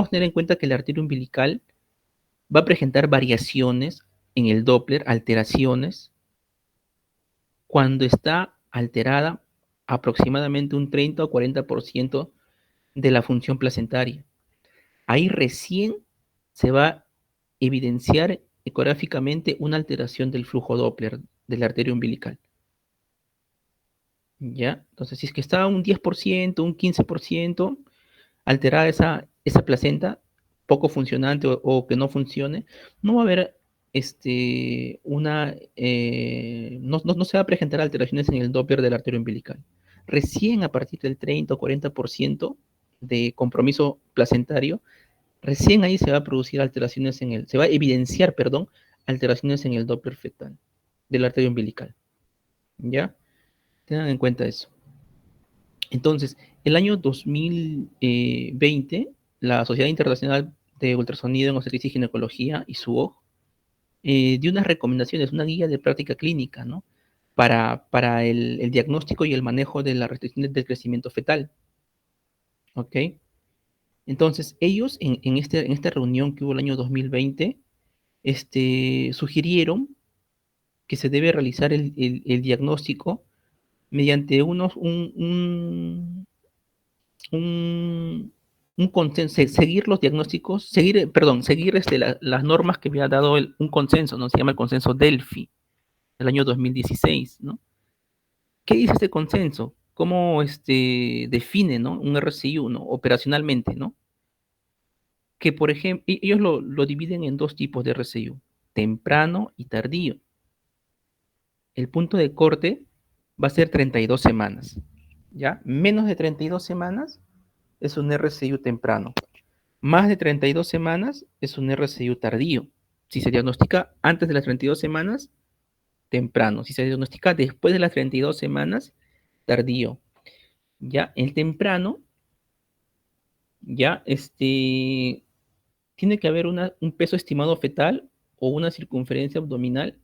tener en cuenta que la arteria umbilical va a presentar variaciones en el Doppler, alteraciones, cuando está alterada aproximadamente un 30 o 40% de la función placentaria. Ahí recién se va a evidenciar ecográficamente una alteración del flujo Doppler de la arteria umbilical. ¿Ya? Entonces, si es que está un 10%, un 15% alterada esa placenta, poco funcionante o que no funcione, no va a haber no se va a presentar alteraciones en el Doppler de la arteria umbilical. Recién a partir del 30 o 40% de compromiso placentario, recién ahí se va a producir alteraciones se va a evidenciar, perdón, alteraciones en el Doppler fetal de la arteria umbilical. ¿Ya? Tengan en cuenta eso. Entonces, el año 2020, la Sociedad Internacional de Ultrasonido en Obstetricia y Ginecología, ISUOG, dio unas recomendaciones, una guía de práctica clínica, ¿no? Para el diagnóstico y el manejo de las restricciones del crecimiento fetal. ¿Ok? Entonces, ellos en esta reunión que hubo el año 2020, sugirieron que se debe realizar el diagnóstico mediante un consenso, seguir los diagnósticos, seguir las normas que había dado un consenso, ¿no? Se llama el consenso Delphi, del año 2016, ¿no? ¿Qué dice este consenso? ¿Cómo define, ¿no? Un RCIU, ¿no? Operacionalmente, ¿no? Que, por ejemplo, ellos lo dividen en dos tipos de RCIU, temprano y tardío. El punto de corte va a ser 32 semanas, ¿ya? Menos de 32 semanas es un RCIU temprano. Más de 32 semanas es un RCIU tardío. Si se diagnostica antes de las 32 semanas, temprano. Si se diagnostica después de las 32 semanas, tardío. Ya, el temprano, ya, tiene que haber un peso estimado fetal o una circunferencia abdominal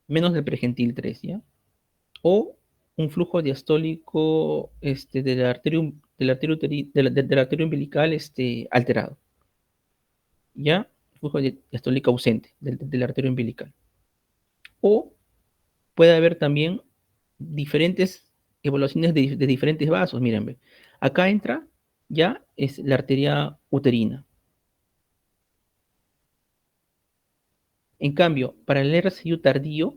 menos del pregentil 3, ¿ya? O un flujo diastólico de la arteria umbilical alterado. ¿Ya? Flujo diastólico ausente de la arteria umbilical. O puede haber también diferentes evaluaciones de diferentes vasos. Miren, acá entra ya es la arteria uterina. En cambio, para el RCIU tardío,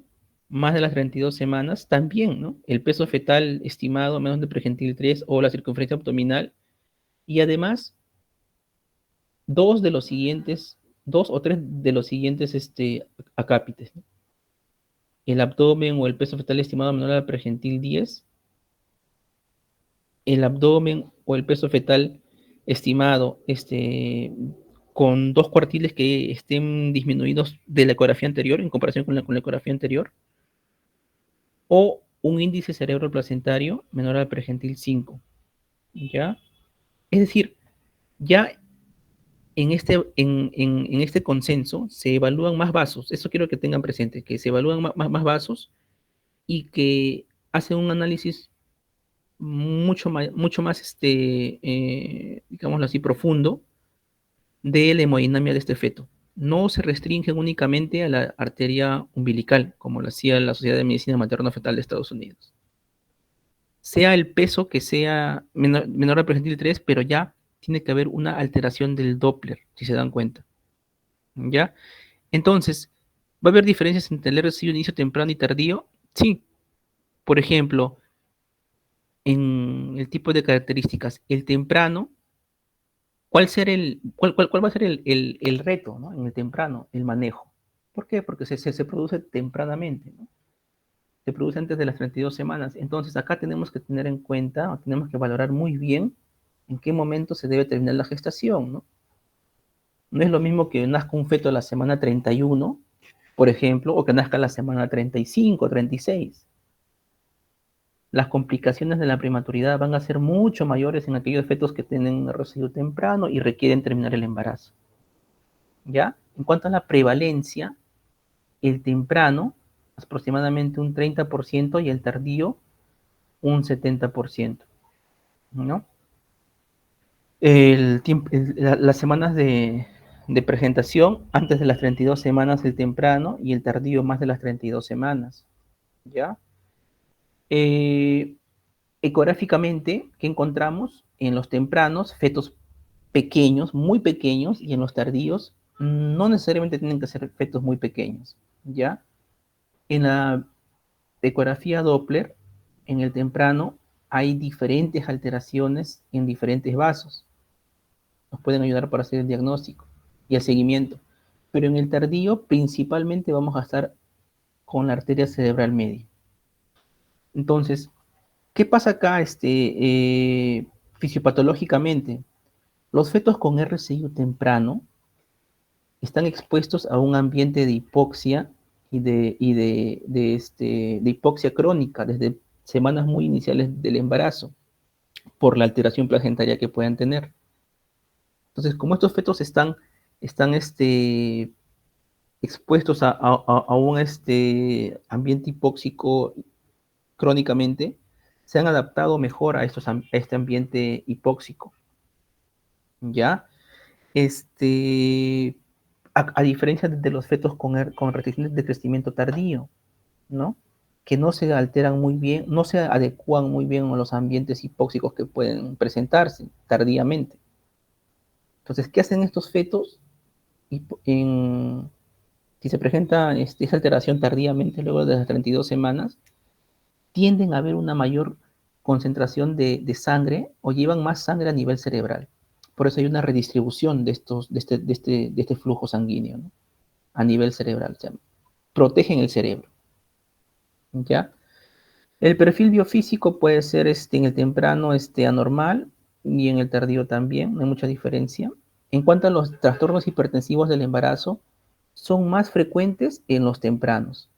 más de las 32 semanas, también, ¿no? El peso fetal estimado menos del pregentil 3 o la circunferencia abdominal. Y además, dos o tres de los siguientes acápites, ¿no? El abdomen o el peso fetal estimado menor al pregentil 10, el abdomen o el peso fetal estimado con 2 cuartiles que estén disminuidos de la ecografía anterior en comparación con la ecografía anterior, o un índice cerebroplacentario menor al pregentil 5, ¿ya? Es decir, ya en este consenso se evalúan más vasos, eso quiero que tengan presente, que se evalúan más vasos y que hacen un análisis mucho más, digámoslo así, profundo de la hemodinamia de este feto. No se restringen únicamente a la arteria umbilical, como lo hacía la Sociedad de Medicina Materno-Fetal de Estados Unidos. Sea el peso que sea menor al percentil 3, pero ya tiene que haber una alteración del Doppler, si se dan cuenta. ¿Ya? Entonces, ¿va a haber diferencias entre el RSI de inicio temprano y tardío? Sí. Por ejemplo, en el tipo de características, el temprano, ¿cuál va a ser el reto, ¿no? En el temprano, el manejo. ¿Por qué? Porque se produce tempranamente, ¿no? Se produce antes de las 32 semanas. Entonces, acá tenemos que tener en cuenta, tenemos que valorar muy bien en qué momento se debe terminar la gestación, ¿no? No es lo mismo que nazca un feto a la semana 31, por ejemplo, o que nazca a la semana 35, 36. Las complicaciones de la prematuridad van a ser mucho mayores en aquellos fetos que tienen residuo temprano y requieren terminar el embarazo. ¿Ya? En cuanto a la prevalencia, el temprano, aproximadamente un 30% y el tardío, un 70%. ¿No? Las semanas de presentación, antes de las 32 semanas el temprano y el tardío más de las 32 semanas. ¿Ya? Ecográficamente, ¿qué encontramos? En los tempranos, fetos pequeños, muy pequeños, y en los tardíos no necesariamente tienen que ser fetos muy pequeños, ¿ya? En la ecografía Doppler, en el temprano, hay diferentes alteraciones en diferentes vasos. Nos pueden ayudar para hacer el diagnóstico y el seguimiento. Pero en el tardío, principalmente vamos a estar con la arteria cerebral media. Entonces, ¿qué pasa acá fisiopatológicamente? Los fetos con RCIO temprano están expuestos a un ambiente de hipoxia y de hipoxia crónica desde semanas muy iniciales del embarazo por la alteración placentaria que puedan tener. Entonces, como estos fetos están expuestos a un ambiente hipóxico crónicamente, se han adaptado mejor a este ambiente hipóxico. ¿Ya? A diferencia de los fetos con restricciones de crecimiento tardío, ¿no? Que no se alteran muy bien, no se adecúan muy bien a los ambientes hipóxicos que pueden presentarse tardíamente. Entonces, ¿qué hacen estos fetos? Si se presenta esa alteración tardíamente, luego de las 32 semanas, tienden a haber una mayor concentración de sangre o llevan más sangre a nivel cerebral. Por eso hay una redistribución de este flujo sanguíneo, ¿no? A nivel cerebral. O sea, protegen el cerebro. ¿Ya? El perfil biofísico puede ser en el temprano anormal y en el tardío también, no hay mucha diferencia. En cuanto a los trastornos hipertensivos del embarazo, son más frecuentes en los tempranos.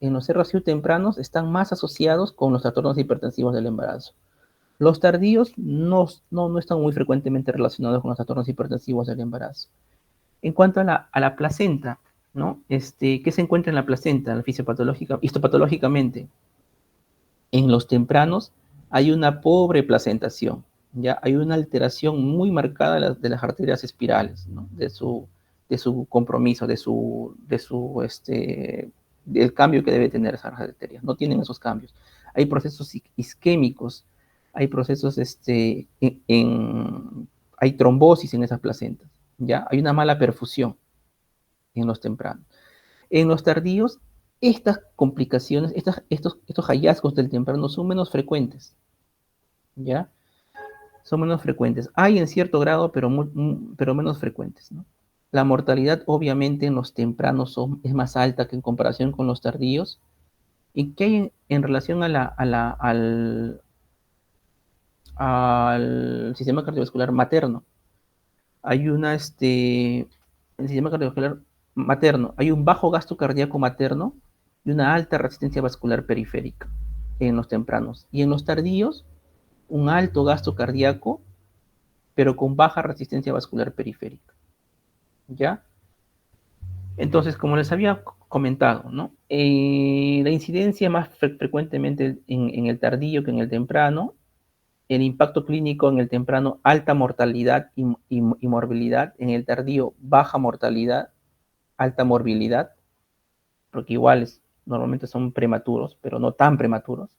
En los RCIO tempranos están más asociados con los trastornos hipertensivos del embarazo. Los tardíos no están muy frecuentemente relacionados con los trastornos hipertensivos del embarazo. En cuanto a la placenta, ¿no? ¿Qué se encuentra en la placenta? Histopatológicamente, en los tempranos hay una pobre placentación, ¿ya? Hay una alteración muy marcada de las arterias espirales, ¿no? De su compromiso, del cambio que debe tener esas arterias. No tienen esos cambios. Hay procesos isquémicos, hay procesos, hay trombosis en esas placentas, ¿ya? Hay una mala perfusión en los tempranos. En los tardíos, estas complicaciones, estos hallazgos del temprano son menos frecuentes, ¿ya? Son menos frecuentes. Hay en cierto grado, pero menos frecuentes, ¿no? La mortalidad, obviamente, en los tempranos es más alta que en comparación con los tardíos. ¿Y qué hay en relación al sistema cardiovascular materno? Hay el sistema cardiovascular materno, hay un bajo gasto cardíaco materno y una alta resistencia vascular periférica en los tempranos. Y en los tardíos, un alto gasto cardíaco, pero con baja resistencia vascular periférica. ¿Ya? Entonces, como les había comentado, ¿no? La incidencia más frecuentemente en el tardío que en el temprano, el impacto clínico en el temprano, alta mortalidad y morbilidad, en el tardío, baja mortalidad, alta morbilidad, porque iguales normalmente son prematuros, pero no tan prematuros.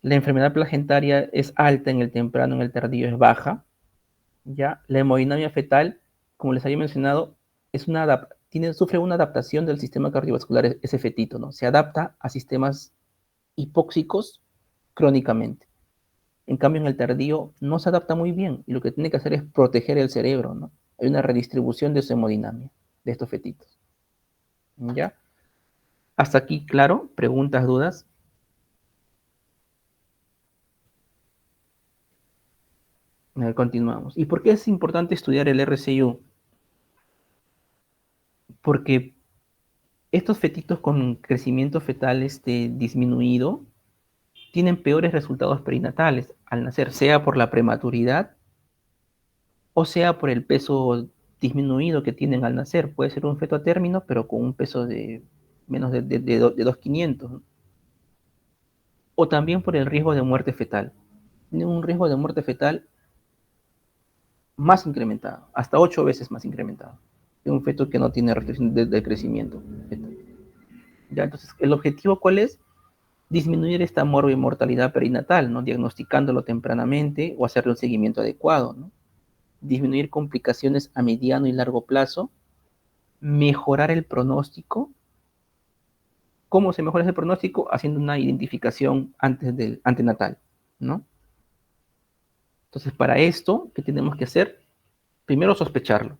La enfermedad placentaria es alta en el temprano, en el tardío es baja. ¿Ya? La hemodinamia fetal, como les había mencionado, sufre una adaptación del sistema cardiovascular, ese fetito, ¿no? Se adapta a sistemas hipóxicos crónicamente. En cambio, en el tardío no se adapta muy bien y lo que tiene que hacer es proteger el cerebro, ¿no? Hay una redistribución de su hemodinamia, de estos fetitos. ¿Ya? Hasta aquí, claro, preguntas, dudas. Continuamos. ¿Y por qué es importante estudiar el RCIU? Porque estos fetitos con crecimiento fetal disminuido tienen peores resultados perinatales al nacer, sea por la prematuridad o sea por el peso disminuido que tienen al nacer. Puede ser un feto a término, pero con un peso de menos de 2.500, ¿no? O también por el riesgo de muerte fetal. Tienen un riesgo de muerte fetal más incrementado, hasta 8 veces más incrementado que un feto que no tiene restricción de crecimiento fetal. ¿Ya? Entonces, ¿el objetivo cuál es? Disminuir esta mortalidad perinatal, ¿no? Diagnosticándolo tempranamente o hacerle un seguimiento adecuado, ¿no? Disminuir complicaciones a mediano y largo plazo, mejorar el pronóstico. ¿Cómo se mejora ese pronóstico? Haciendo una identificación antes del antenatal, ¿no? Entonces, para esto, ¿qué tenemos que hacer? Primero, sospecharlo.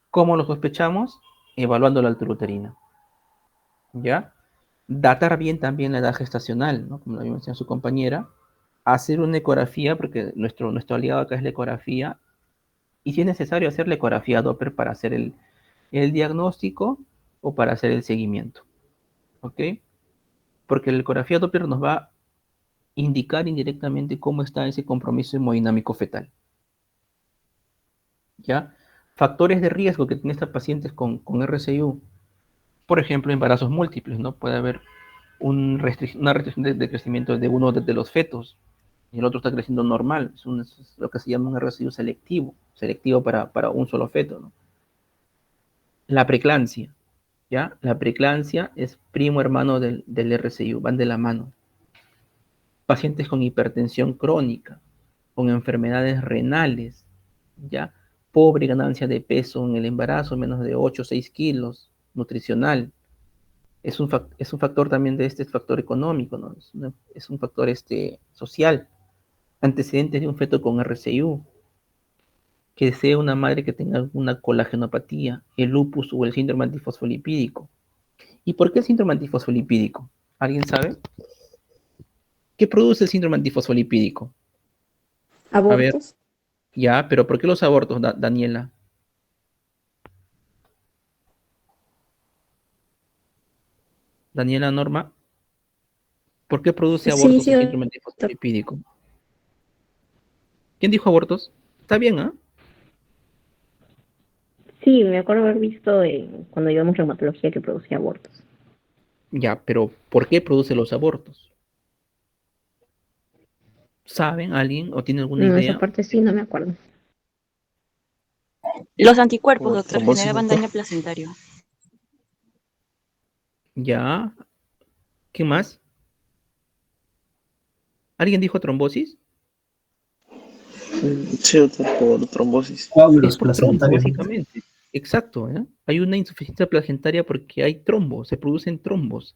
¿Cómo lo sospechamos? Evaluando la altura uterina, ¿ya? Datar bien también la edad gestacional, ¿no? Como lo había mencionado su compañera, hacer una ecografía, porque nuestro aliado acá es la ecografía, y si es necesario hacer la ecografía Doppler para hacer el diagnóstico o para hacer el seguimiento, ¿ok? Porque la ecografía Doppler nos va a indicar indirectamente cómo está ese compromiso hemodinámico fetal, ¿ya? Factores de riesgo que tienen estas pacientes con RCIU, por ejemplo, embarazos múltiples, ¿no? Puede haber una restricción de crecimiento de uno de los fetos, y el otro está creciendo normal. Es lo que se llama un RCIU selectivo para un solo feto, ¿no? La preeclampsia, ¿ya? La preeclampsia es primo hermano del RCIU, van de la mano. Pacientes con hipertensión crónica, con enfermedades renales, ¿ya? Pobre ganancia de peso en el embarazo, menos de 8 o 6 kilos, nutricional. Es un factor también de factor económico, ¿no? Es un factor social. Antecedentes de un feto con RCIU, que sea una madre que tenga alguna colagenopatía, el lupus o el síndrome antifosfolipídico. ¿Y por qué el síndrome antifosfolipídico? ¿Alguien sabe? ¿Qué produce el síndrome antifosfolipídico? A ver, Abortos. ya, pero ¿por qué los abortos, Daniela? Daniela Norma, ¿por qué produce Sí, abortos sí, el síndrome antifosfolipídico? ¿Quién dijo abortos? Está bien, ¿ah? Sí, me acuerdo haber visto cuando llevamos reumatología que producía abortos. Ya, pero ¿por qué produce los abortos? ¿Saben alguien o tiene alguna No, esa idea? parte sí no me acuerdo. Los anticuerpos, Por doctor, trombosis, generaban doctor. daño placentario. Ya, ¿qué más? ¿Alguien dijo trombosis? Sí, doctor, por trombosis. Es Coágulos por trombo, placentarios. básicamente. Exacto, ¿eh? Hay una insuficiencia placentaria porque hay trombos, se producen trombos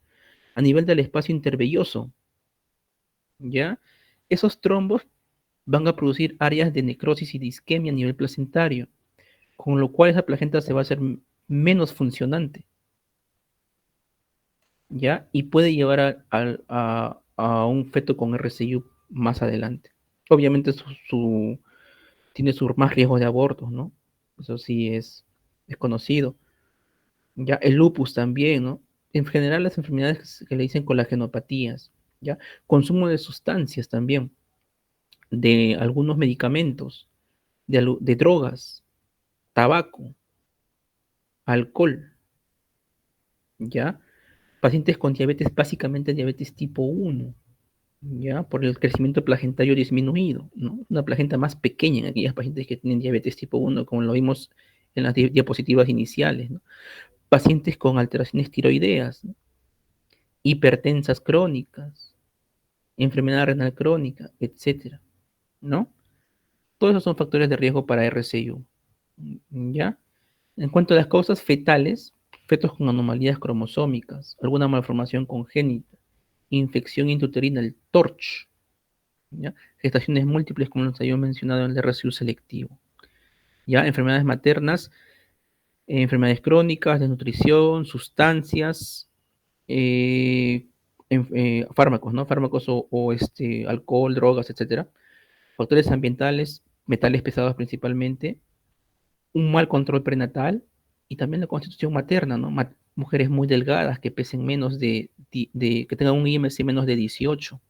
a nivel del espacio intervelloso, ¿ya? Esos trombos van a producir áreas de necrosis y de isquemia a nivel placentario, con lo cual esa placenta se va a hacer menos funcionante, ¿ya? Y puede llevar a un feto con RCIU más adelante. Obviamente tiene su más riesgo de abortos, ¿no? Eso sí es conocido. Ya, el lupus también, ¿no? En general las enfermedades que le dicen colagenopatías, ¿ya? Consumo de sustancias también, de algunos medicamentos, de drogas, tabaco, alcohol, ¿ya? Pacientes con diabetes, básicamente diabetes tipo 1, ya, por el crecimiento placentario disminuido, ¿no? Una placenta más pequeña en aquellas pacientes que tienen diabetes tipo 1, como lo vimos en las diapositivas iniciales, ¿no? Pacientes con alteraciones tiroideas, ¿no? Hipertensas crónicas, enfermedad renal crónica, etcétera, ¿no? Todos esos son factores de riesgo para RCIU, ¿ya? En cuanto a las causas fetales, fetos con anomalías cromosómicas, alguna malformación congénita, infección intrauterina, el TORCH, ¿ya? Gestaciones múltiples, como nos había mencionado en el RCIU selectivo, ¿ya? Enfermedades maternas, enfermedades crónicas, desnutrición, sustancias, fármacos, ¿no? Fármacos alcohol, drogas, etcétera. Factores ambientales, metales pesados principalmente, un mal control prenatal y también la constitución materna, ¿no? Mujeres muy delgadas que pesen menos que tengan un IMC menos de 18,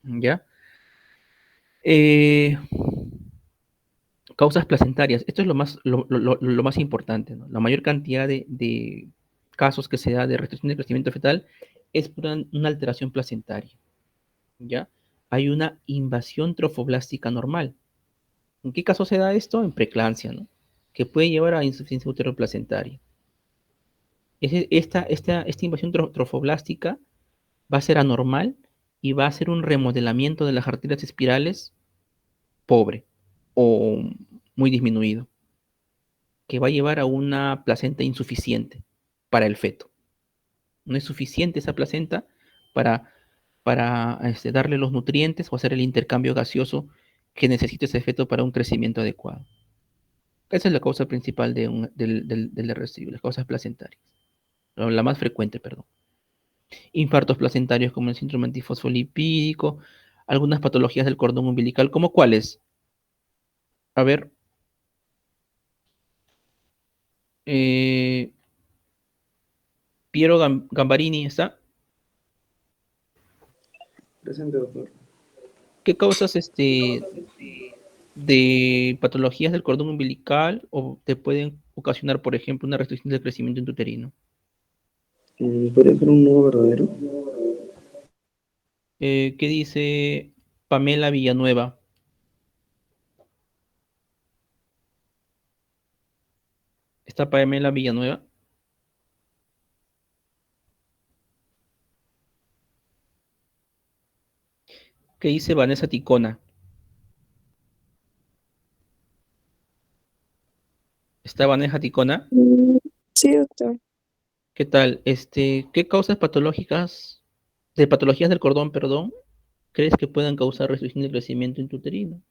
¿ya? Eh, Causas placentarias, esto es lo más importante, ¿no? La mayor cantidad de casos que se da de restricción de crecimiento fetal es por una alteración placentaria, ¿ya? Hay una invasión trofoblástica normal. ¿En qué caso se da esto? En preeclampsia, ¿no? Que puede llevar a insuficiencia uteroplacentaria. Esta invasión trofoblástica va a ser anormal y va a ser un remodelamiento de las arterias espirales pobre o muy disminuido, que va a llevar a una placenta insuficiente para el feto. No es suficiente esa placenta para, para darle los nutrientes o hacer el intercambio gaseoso que necesita ese feto para un crecimiento adecuado. Esa es la causa principal del RCIO, las causas placentarias. La más frecuente, perdón. Infartos placentarios como el síndrome antifosfolipídico, algunas patologías del cordón umbilical, ¿como cuáles? A ver, Piero Gambarini está. Presente, doctor. ¿Qué causas de patologías del cordón umbilical o te pueden ocasionar, por ejemplo, una restricción del crecimiento intrauterino? ¿Podría ser un nuevo verdadero? ¿Qué dice Pamela Villanueva? ¿Está Pamela Villanueva? ¿Qué dice Vanessa Ticona? ¿Está Vanessa Ticona? Sí, doctor. ¿Qué tal? ¿Qué causas patologías del cordón, perdón, crees que puedan causar restricción del crecimiento intrauterino?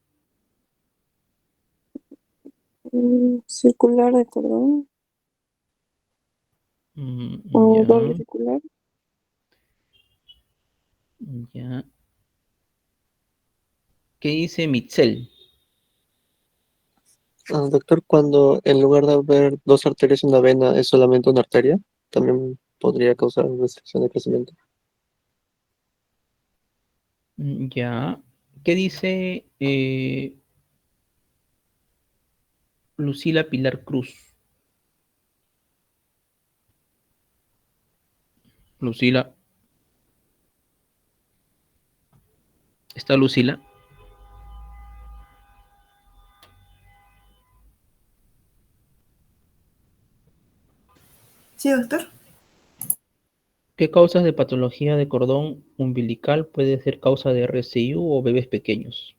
Circular de cordón Mm, o ya, doble circular. ya. ¿Qué dice Mitzel? Doctor, cuando en lugar de haber dos arterias en una vena es solamente una arteria, también podría causar restricción de crecimiento. Ya. ¿Qué dice Lucila Pilar Cruz? Lucila. ¿Está Lucila? Sí, doctor. ¿Qué causas de patología de cordón umbilical puede ser causa de RCIU o bebés pequeños?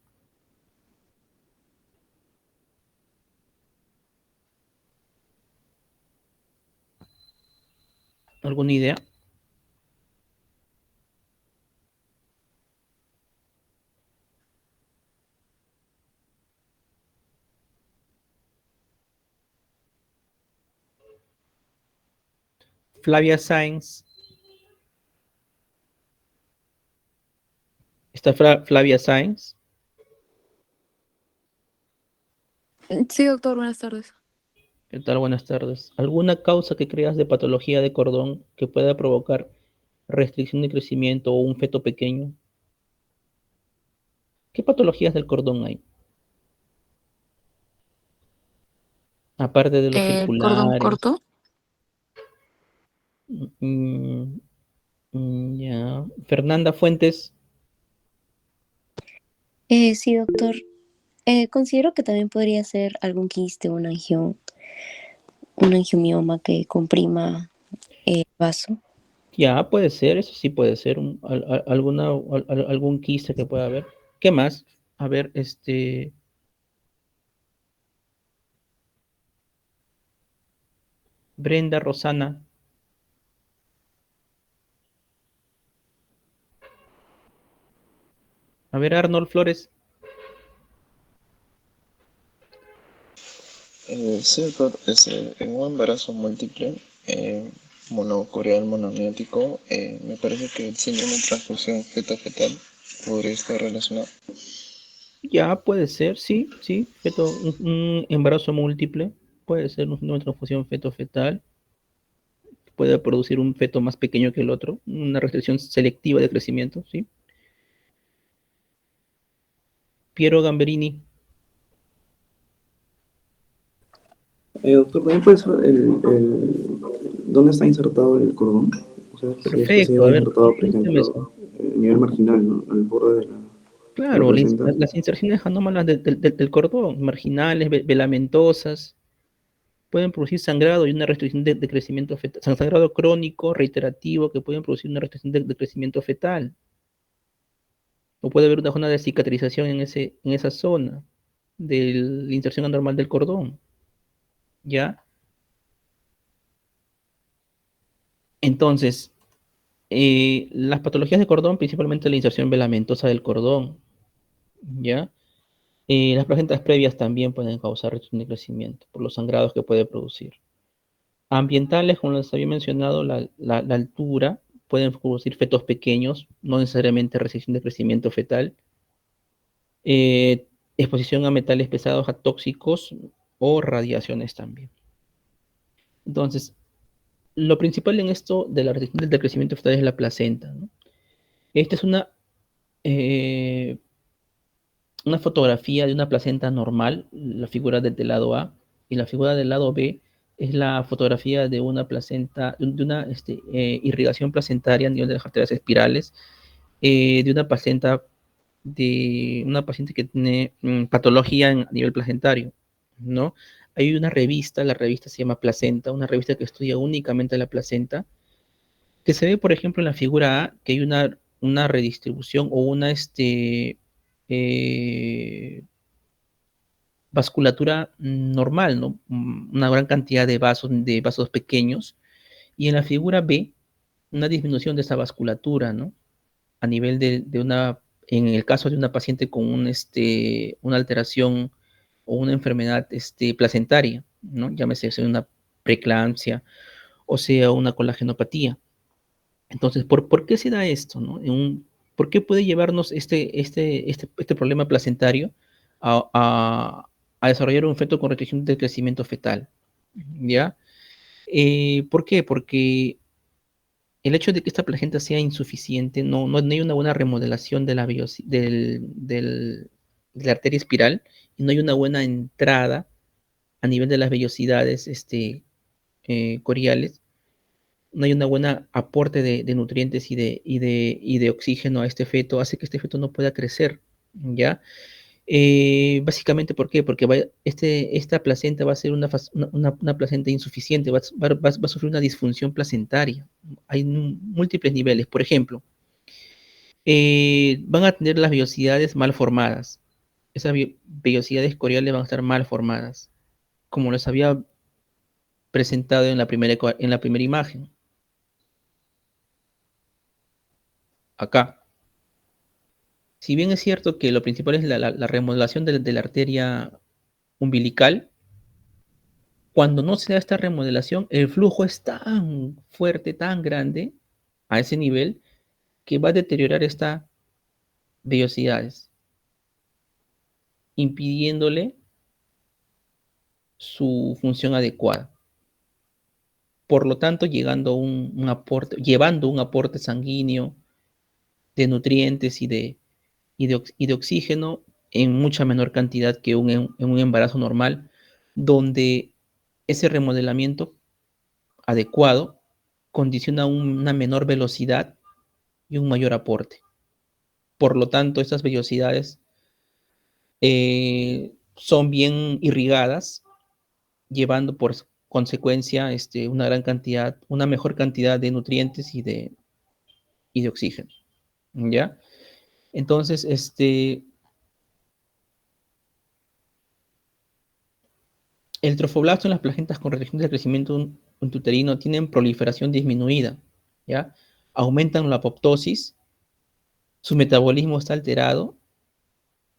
¿Alguna idea? Flavia Sáenz. ¿Está Flavia Sáenz? Sí, doctor, buenas tardes. ¿Qué tal? Buenas tardes. ¿Alguna causa que creas de patología de cordón que pueda provocar restricción de crecimiento o un feto pequeño? ¿Qué patologías del cordón hay? Aparte de los El cordón circulares. corto. Ya. Fernanda Fuentes. Sí, doctor. Considero que también podría ser algún quiste, un angiomioma que comprima el vaso. Ya, puede ser, eso sí puede ser, algún quiste que pueda haber. ¿Qué más? A ver, Brenda, Rosana. A ver, Arnold Flores. Sí, doctor, en un embarazo múltiple, monocoreal monoamniótico, me parece que el síndrome de transfusión feto-fetal podría estar relacionado. Ya, puede ser, sí, sí. Un embarazo múltiple. Puede ser una transfusión feto-fetal. Puede producir un feto más pequeño que el otro. Una restricción selectiva de crecimiento, ¿sí? Piero Gamberini. Doctor, ¿también puede ser dónde está insertado el cordón? O sea, si es que se Perfecto, a lleva ver, insertado, por cuénteme eso. ejemplo, a nivel marginal, ¿no? Al borde de la Claro, placenta. las inserciones anómalas del cordón, marginales, velamentosas, pueden producir sangrado y una restricción de crecimiento fetal. Sangrado crónico, reiterativo, que pueden producir una restricción de crecimiento fetal. O puede haber una zona de cicatrización en esa zona de la inserción anormal del cordón. ¿Ya? Entonces, las patologías de cordón, principalmente la inserción velamentosa del cordón. ¿Ya? Las placentas previas también pueden causar restricción de crecimiento por los sangrados que puede producir. Ambientales, como les había mencionado, la altura, pueden producir fetos pequeños, no necesariamente restricción de crecimiento fetal. Exposición a metales pesados, a tóxicos o radiaciones también. Entonces, lo principal en esto de la restricción del crecimiento fetal es la placenta, ¿no? Esta es una fotografía de una placenta normal, la figura del lado A, y la figura del lado B es la fotografía de una placenta, de una irrigación placentaria a nivel de las arterias espirales, de una paciente que tiene patología a nivel placentario, ¿no? Hay una revista, la revista se llama Placenta, una revista que estudia únicamente la placenta, que se ve, por ejemplo, en la figura A, que hay una redistribución o una vasculatura normal, ¿no? Una gran cantidad de vasos pequeños, y en la figura B, una disminución de esa vasculatura, ¿no? A nivel en el caso de una paciente con una alteración o una enfermedad placentaria, ¿no? Llámese sea una preeclampsia o sea una colagenopatía. Entonces, ¿por qué se da esto, no? ¿Por qué puede llevarnos este problema placentario a, a- a desarrollar un feto con restricción del crecimiento fetal? ¿Ya? ¿Por qué? Porque el hecho de que esta placenta sea insuficiente, no hay una buena remodelación de la arteria espiral y no hay una buena entrada a nivel de las vellosidades coriales, no hay una buena aporte de nutrientes y de oxígeno a este feto, hace que este feto no pueda crecer, ¿ya? Básicamente, ¿por qué? Porque esta placenta va a ser una placenta insuficiente, va a sufrir una disfunción placentaria. Hay múltiples niveles. Por ejemplo, van a tener las vellosidades mal formadas. Esas vellosidades coriales van a estar mal formadas, como les había presentado en la primera imagen. Acá. Si bien es cierto que lo principal es la remodelación de la arteria umbilical, cuando no se da esta remodelación, el flujo es tan fuerte, tan grande, a ese nivel, que va a deteriorar estas vellosidades, impidiéndole su función adecuada. Por lo tanto, llevando un aporte sanguíneo de nutrientes y de oxígeno en mucha menor cantidad que en un embarazo normal, donde ese remodelamiento adecuado condiciona una menor velocidad y un mayor aporte. Por lo tanto, estas vellosidades son bien irrigadas, llevando por consecuencia una mejor cantidad de nutrientes y de oxígeno, ¿ya? Entonces, el trofoblasto en las placentas con restricción de crecimiento intrauterino tienen proliferación disminuida, ¿ya? Aumentan la apoptosis, su metabolismo está alterado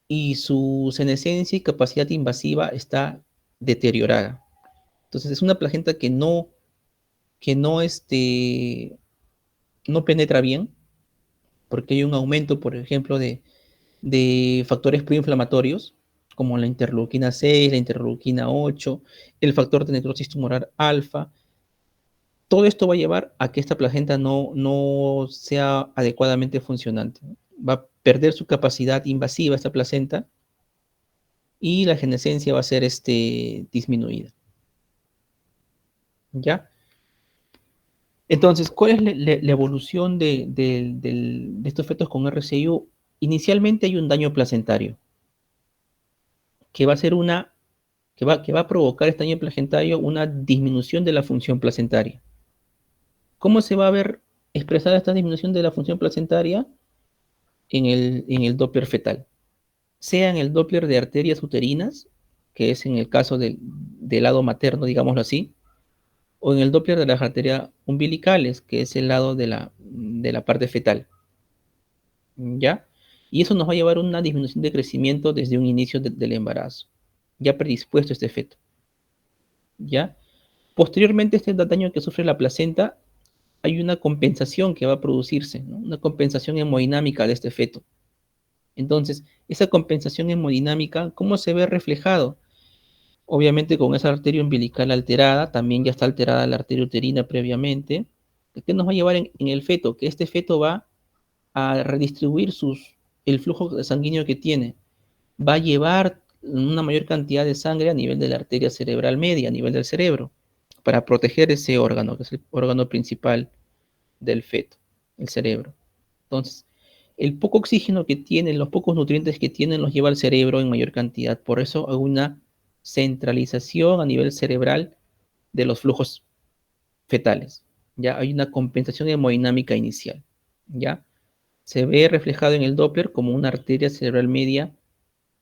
y su senescencia y capacidad invasiva está deteriorada. Entonces, es una placenta no penetra bien, porque hay un aumento, por ejemplo, de factores proinflamatorios, como la interleuquina 6, la interleuquina 8, el factor de necrosis tumoral alfa. Todo esto va a llevar a que esta placenta no sea adecuadamente funcionante. Va a perder su capacidad invasiva esta placenta y la genescencia va a ser disminuida. ¿Ya? Entonces, ¿cuál es la evolución de estos fetos con RCIU? Inicialmente hay un daño placentario, que va a ser que va a provocar este daño placentario una disminución de la función placentaria. ¿Cómo se va a ver expresada esta disminución de la función placentaria? En el Doppler fetal. Sea en el Doppler de arterias uterinas, que es en el caso del lado materno, digámoslo así, o en el Doppler de las arterias umbilicales, que es el lado de la parte fetal. ¿Ya? Y eso nos va a llevar a una disminución de crecimiento desde un inicio del embarazo, ya predispuesto este feto. ¿Ya? Posteriormente, este daño que sufre la placenta, hay una compensación que va a producirse, ¿no? Una compensación hemodinámica de este feto. Entonces, esa compensación hemodinámica, ¿cómo se ve reflejado? Obviamente con esa arteria umbilical alterada, también ya está alterada la arteria uterina previamente. ¿Qué nos va a llevar en el feto? Que este feto va a redistribuir el flujo sanguíneo que tiene. Va a llevar una mayor cantidad de sangre a nivel de la arteria cerebral media, a nivel del cerebro, para proteger ese órgano, que es el órgano principal del feto, el cerebro. Entonces, el poco oxígeno que tienen, los pocos nutrientes que tienen, los lleva al cerebro en mayor cantidad. Por eso hay una centralización a nivel cerebral de los flujos fetales. Ya hay una compensación hemodinámica inicial. Ya se ve reflejado en el Doppler como una arteria cerebral media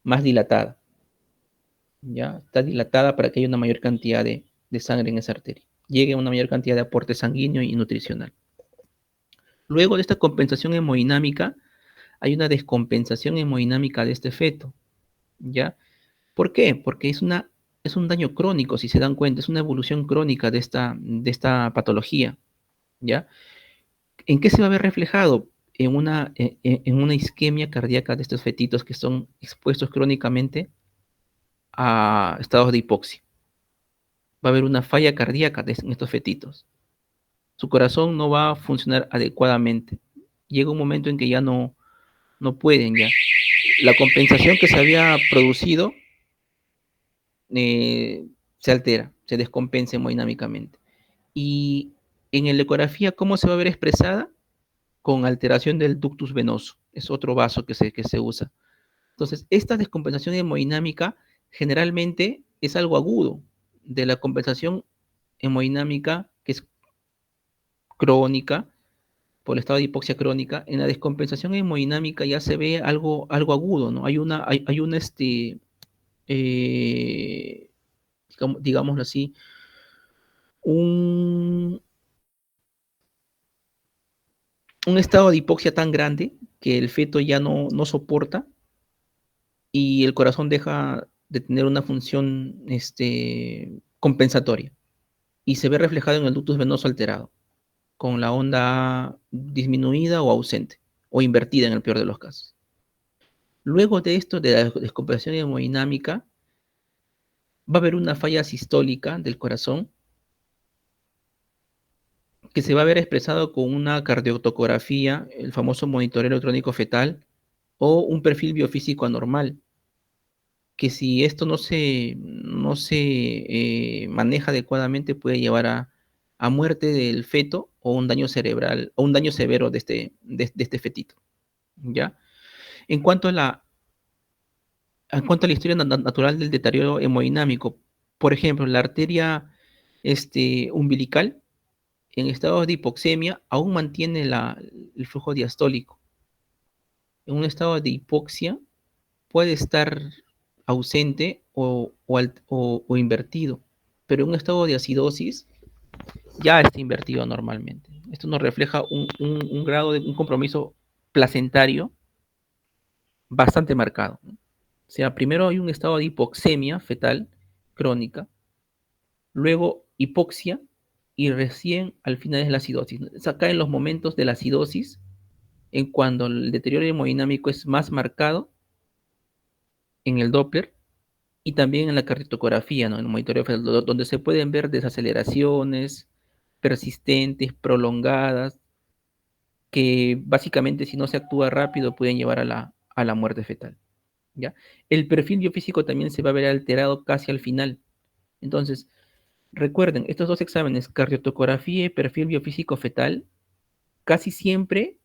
más dilatada. Ya está dilatada para que haya una mayor cantidad de sangre en esa arteria. Llegue a una mayor cantidad de aporte sanguíneo y nutricional. Luego de esta compensación hemodinámica, hay una descompensación hemodinámica de este feto, ¿ya? ¿Por qué? Porque es un daño crónico, si se dan cuenta, es una evolución crónica de esta patología, ¿ya? ¿En qué se va a ver reflejado? En una isquemia cardíaca de estos fetitos que son expuestos crónicamente a estados de hipoxia. Va a haber una falla cardíaca en estos fetitos. Su corazón no va a funcionar adecuadamente. Llega un momento en que ya no pueden ya. La compensación que se había producido se altera, se descompensa hemodinámicamente. Y en la ecografía, ¿cómo se va a ver expresada? Con alteración del ductus venoso. Es otro vaso que se usa. Entonces, esta descompensación hemodinámica generalmente es algo agudo de la compensación hemodinámica que es crónica, por el estado de hipoxia crónica. En la descompensación hemodinámica ya se ve algo agudo, ¿no? Hay una digámoslo así, un estado de hipoxia tan grande que el feto ya no soporta y el corazón deja de tener una función compensatoria y se ve reflejado en el ductus venoso alterado, con la onda disminuida o ausente, o invertida en el peor de los casos. Luego de esto, de la descompensación hemodinámica, va a haber una falla sistólica del corazón que se va a ver expresado con una cardiotocografía, el famoso monitoreo electrónico fetal, o un perfil biofísico anormal, que si esto no se maneja adecuadamente puede llevar a muerte del feto o un daño cerebral, o un daño severo de este fetito, ¿ya? En cuanto a en cuanto a la historia natural del deterioro hemodinámico, por ejemplo, la arteria umbilical en estado de hipoxemia aún mantiene el flujo diastólico. En un estado de hipoxia puede estar ausente o invertido, pero en un estado de acidosis ya está invertido normalmente. Esto nos refleja un grado de un compromiso placentario bastante marcado. O sea, primero hay un estado de hipoxemia fetal crónica, luego hipoxia y recién al final es la acidosis. Es acá en los momentos de la acidosis, en cuando el deterioro hemodinámico es más marcado en el Doppler y también en la cardiotocografía, ¿no? En el monitoreo fetal, donde se pueden ver desaceleraciones persistentes, prolongadas, que básicamente si no se actúa rápido pueden llevar a la muerte fetal. ¿Ya? El perfil biofísico también se va a ver alterado casi al final. Entonces, recuerden, estos dos exámenes, cardiotocografía y perfil biofísico fetal, casi siempre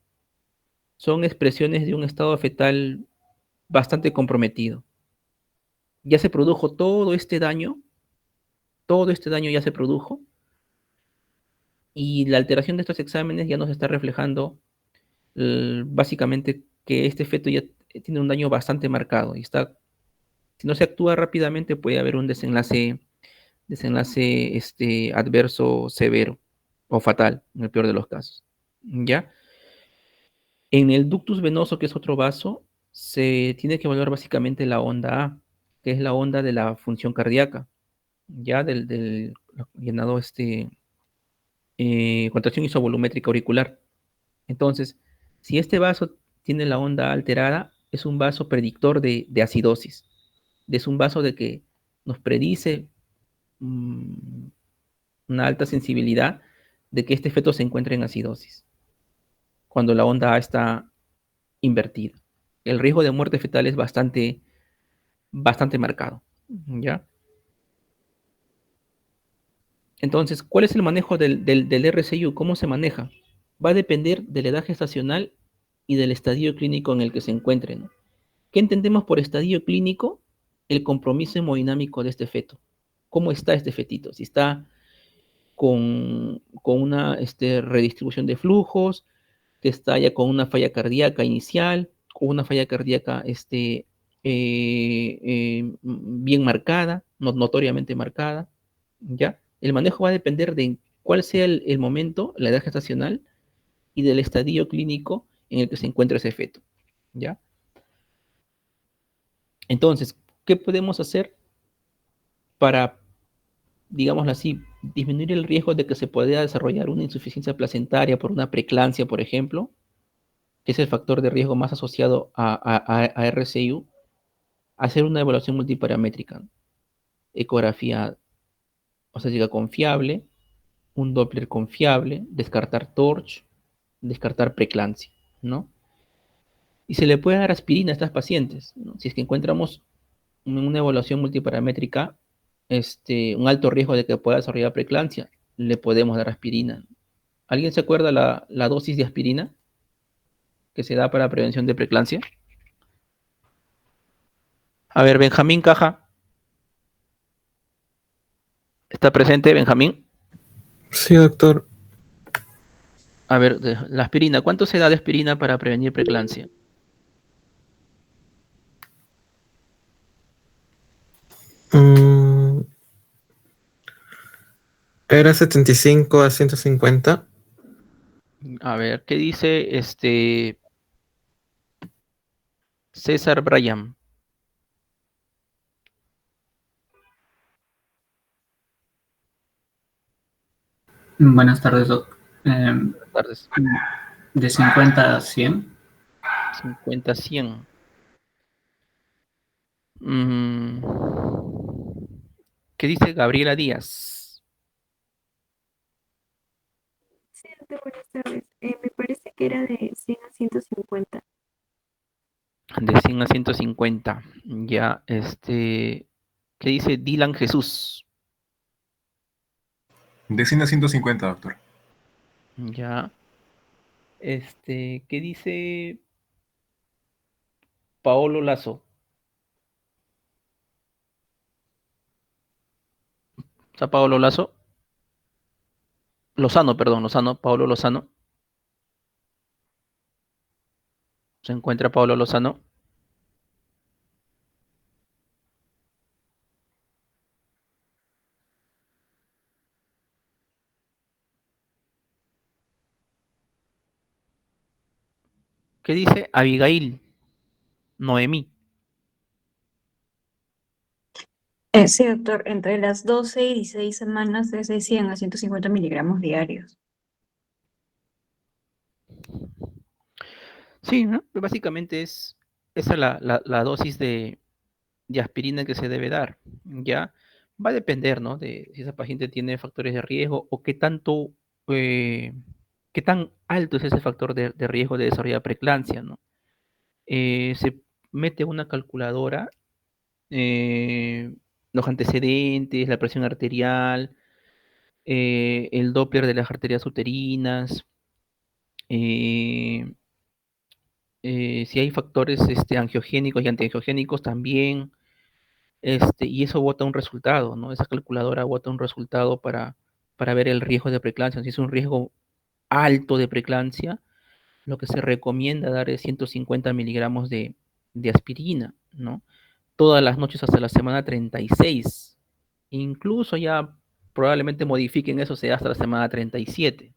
son expresiones de un estado fetal bastante comprometido. Ya se produjo todo este daño ya se produjo, y la alteración de estos exámenes ya nos está reflejando básicamente que este feto ya tiene un daño bastante marcado y está, si no se actúa rápidamente puede haber un desenlace adverso severo o fatal, en el peor de los casos. ¿Ya? En el ductus venoso, que es otro vaso, se tiene que evaluar básicamente la onda A, que es la onda de la función cardíaca, ya del llenado contracción isovolumétrica auricular. Entonces, si este vaso tiene la onda alterada, es un vaso predictor de acidosis. Es un vaso de que nos predice una alta sensibilidad de que este feto se encuentre en acidosis, cuando la onda A está invertida. El riesgo de muerte fetal es bastante marcado, ¿ya? Entonces, ¿cuál es el manejo del RCIU? ¿Cómo se maneja? Va a depender de la edad gestacional y del estadio clínico en el que se encuentre, ¿no? ¿Qué entendemos por estadio clínico? El compromiso hemodinámico de este feto. ¿Cómo está este fetito? Si está con una redistribución de flujos, que está ya con una falla cardíaca inicial, con una falla cardíaca bien marcada, notoriamente marcada, ¿ya? El manejo va a depender de cuál sea el momento, la edad gestacional y del estadio clínico en el que se encuentra ese feto, ¿ya? Entonces, ¿qué podemos hacer para, digámoslo así, disminuir el riesgo de que se pueda desarrollar una insuficiencia placentaria por una preeclampsia, por ejemplo, que es el factor de riesgo más asociado a RCIU? Hacer una evaluación multiparamétrica, ecografía ossetica confiable, un Doppler confiable, descartar TORCH, descartar preeclampsia, ¿no? Y se le puede dar aspirina a estas pacientes, ¿no? Si es que encontramos en una evaluación multiparamétrica un alto riesgo de que pueda desarrollar preeclampsia, le podemos dar aspirina. ¿Alguien se acuerda la dosis de aspirina que se da para prevención de preeclampsia? A ver, Benjamín Caja. ¿Está presente, Benjamín? Sí, doctor. A ver, la aspirina. ¿Cuánto se da de aspirina para prevenir preeclampsia? Era 75 a 150. A ver, ¿qué dice César Bryan? Buenas tardes, Doc. Buenas tardes. De 50 a 100. 50 a 100. ¿Qué dice Gabriela Díaz? Sí, doctor, buenas tardes. Me parece que era de 100 a 150. De 100 a 150. Ya, ¿qué dice Dylan Jesús? De 100 a 150, doctor. Ya. ¿Qué dice Paolo Lazo? ¿Está Pablo Lazo? Lozano, perdón, Lozano, Pablo Lozano. Se encuentra Pablo Lozano. ¿Qué dice Abigail? Noemí. Sí, doctor, entre las 12 y 16 semanas es de 100 a 150 miligramos diarios. Sí, ¿no? Pues básicamente esa es la dosis de aspirina que se debe dar, ¿ya? Va a depender, ¿no? De si esa paciente tiene factores de riesgo o eh, qué tan alto es ese factor de riesgo de desarrollar preeclampsia, ¿no? Se mete una calculadora, eh, los antecedentes, la presión arterial, el Doppler de las arterias uterinas, eh, si hay factores angiogénicos y antiangiogénicos también, y eso bota un resultado, ¿no? Esa calculadora bota un resultado para ver el riesgo de preeclampsia. Si es un riesgo alto de preeclampsia, lo que se recomienda dar es 150 miligramos de aspirina, ¿no? Todas las noches hasta la semana 36. Incluso ya probablemente modifiquen eso, sea hasta la semana 37,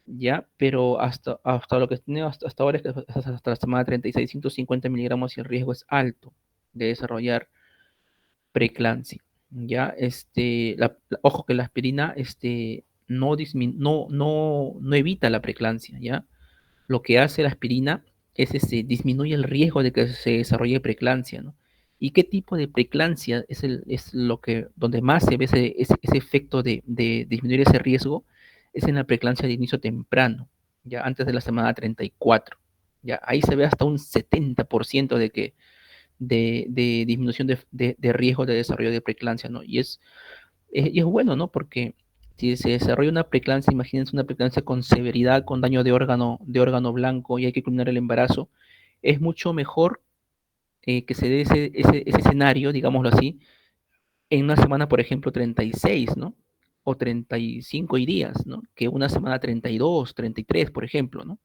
¿ya? Pero hasta lo que tiene hasta ahora es que hasta la semana 36, 150 miligramos y el riesgo es alto de desarrollar preeclampsia, ¿ya? Ojo que la aspirina no evita la preeclampsia, ¿ya? Lo que hace la aspirina es disminuye el riesgo de que se desarrolle preeclampsia, ¿no? ¿Y qué tipo de preeclampsia es lo que, donde más se ve ese efecto de disminuir ese riesgo? Es en la preeclampsia de inicio temprano, ya antes de la semana 34. Ya ahí se ve hasta un 70% de disminución de riesgo de desarrollo de preeclampsia, ¿no? Y es bueno, ¿no? Porque si se desarrolla una preeclampsia, imagínense una preeclampsia con severidad, con daño de órgano blanco y hay que culminar el embarazo, es mucho mejor que se dé ese escenario, digámoslo así, en una semana, por ejemplo, 36, ¿no? O 35 días, ¿no? Que una semana 32, 33, por ejemplo, ¿no?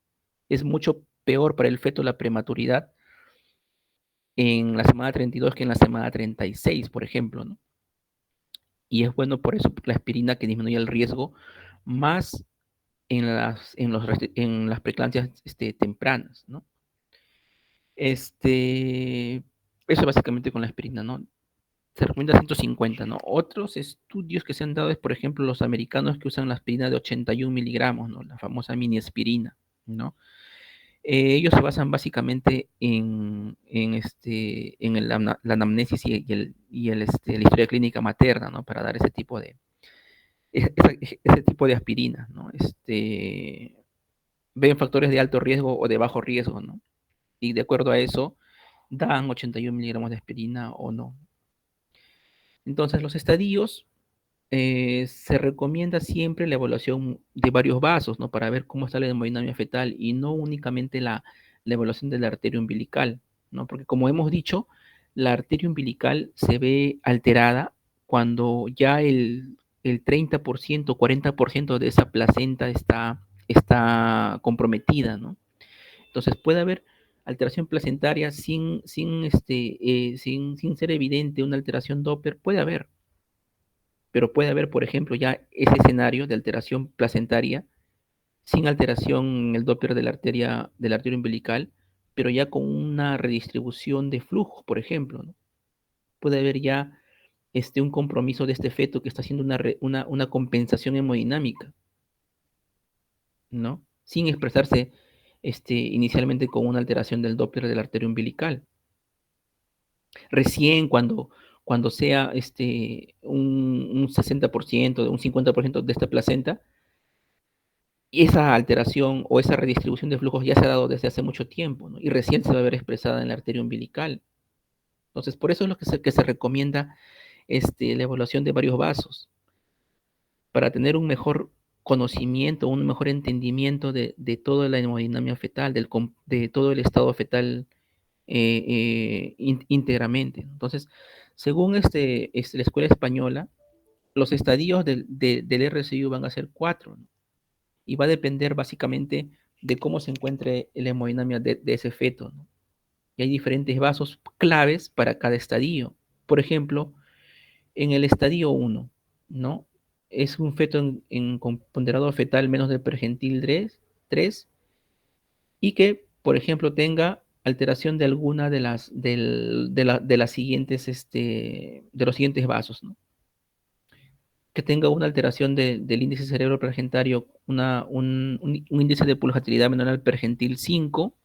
Es mucho peor para el feto la prematuridad en la semana 32 que en la semana 36, por ejemplo, ¿no? Y es bueno por eso la aspirina que disminuye el riesgo más en las preeclampsias tempranas, ¿no? Eso básicamente con la aspirina, ¿no? Se recomienda 150, ¿no? Otros estudios que se han dado es, por ejemplo, los americanos que usan la aspirina de 81 miligramos, ¿no? La famosa mini aspirina, ¿no? Ellos se basan básicamente la anamnesis la historia clínica materna, ¿no? Para dar ese tipo de aspirina, ¿no? Ven factores de alto riesgo o de bajo riesgo, ¿no? Y de acuerdo a eso, dan 81 miligramos de aspirina o no. Entonces, los estadios, se recomienda siempre la evaluación de varios vasos, ¿no? Para ver cómo está la hemodinamia fetal y no únicamente la evaluación de la arteria umbilical, ¿no? Porque como hemos dicho, la arteria umbilical se ve alterada cuando ya el 30%, 40% de esa placenta está comprometida, ¿no? Entonces puede haber alteración placentaria sin ser evidente una alteración Doppler, puede haber, pero puede haber, por ejemplo, ya ese escenario de alteración placentaria sin alteración en el Doppler de la arteria umbilical, pero ya con una redistribución de flujo, por ejemplo, ¿no? Puede haber ya un compromiso de este feto que está haciendo una compensación hemodinámica, ¿no? Sin expresarse inicialmente con una alteración del Doppler de la arteria umbilical. Recién cuando sea un 60%, un 50% de esta placenta, y esa alteración o esa redistribución de flujos ya se ha dado desde hace mucho tiempo, ¿no? Y recién se va a ver expresada en la arteria umbilical. Entonces, por eso es lo que se recomienda la evaluación de varios vasos, para tener un mejor conocimiento, un mejor entendimiento de toda la hemodinamia fetal, de todo el estado fetal íntegramente. Entonces, según la escuela española, los estadios del RCU van a ser 4, ¿no? Y va a depender básicamente de cómo se encuentre la hemodinamia de ese feto, ¿no? Y hay diferentes vasos claves para cada estadio. Por ejemplo, en el estadio 1, ¿no? Es un feto con ponderado fetal menos del pergentil 3 y que, por ejemplo, tenga alteración de alguna de las siguientes, de los siguientes vasos, ¿no? Que tenga una alteración del índice cerebro-pergentario, un índice de pulsatilidad menor al pergentil 5,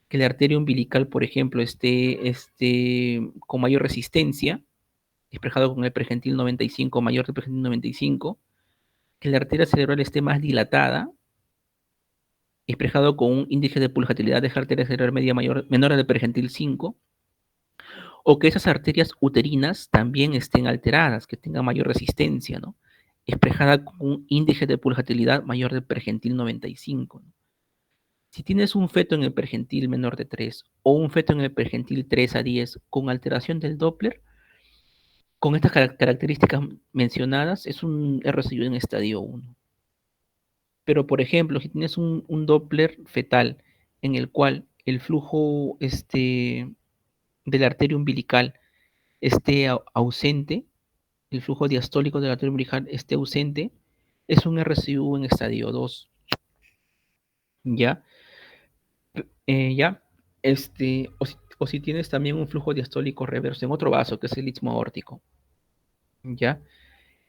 que la arteria umbilical, por ejemplo, esté con mayor resistencia, expresado con el pergentil 95, mayor del pergentil 95, que la arteria cerebral esté más dilatada, expresado con un índice de pulsatilidad de la arteria cerebral media menor al pergentil 5, o que esas arterias uterinas también estén alteradas, que tengan mayor resistencia, ¿no? Expresada con un índice de pulsatilidad mayor del pergentil 95, ¿no? Si tienes un feto en el pergentil menor de 3 o un feto en el pergentil 3 a 10 con alteración del Doppler, con estas características mencionadas, es un RCU en estadio 1. Pero, por ejemplo, si tienes un Doppler fetal en el cual el flujo de la arteria umbilical esté ausente, el flujo diastólico de la arteria umbilical esté ausente, es un RCU en estadio 2. ¿Ya? ¿Ya? O si tienes también un flujo diastólico reverso en otro vaso, que es el istmo aórtico. ¿Ya?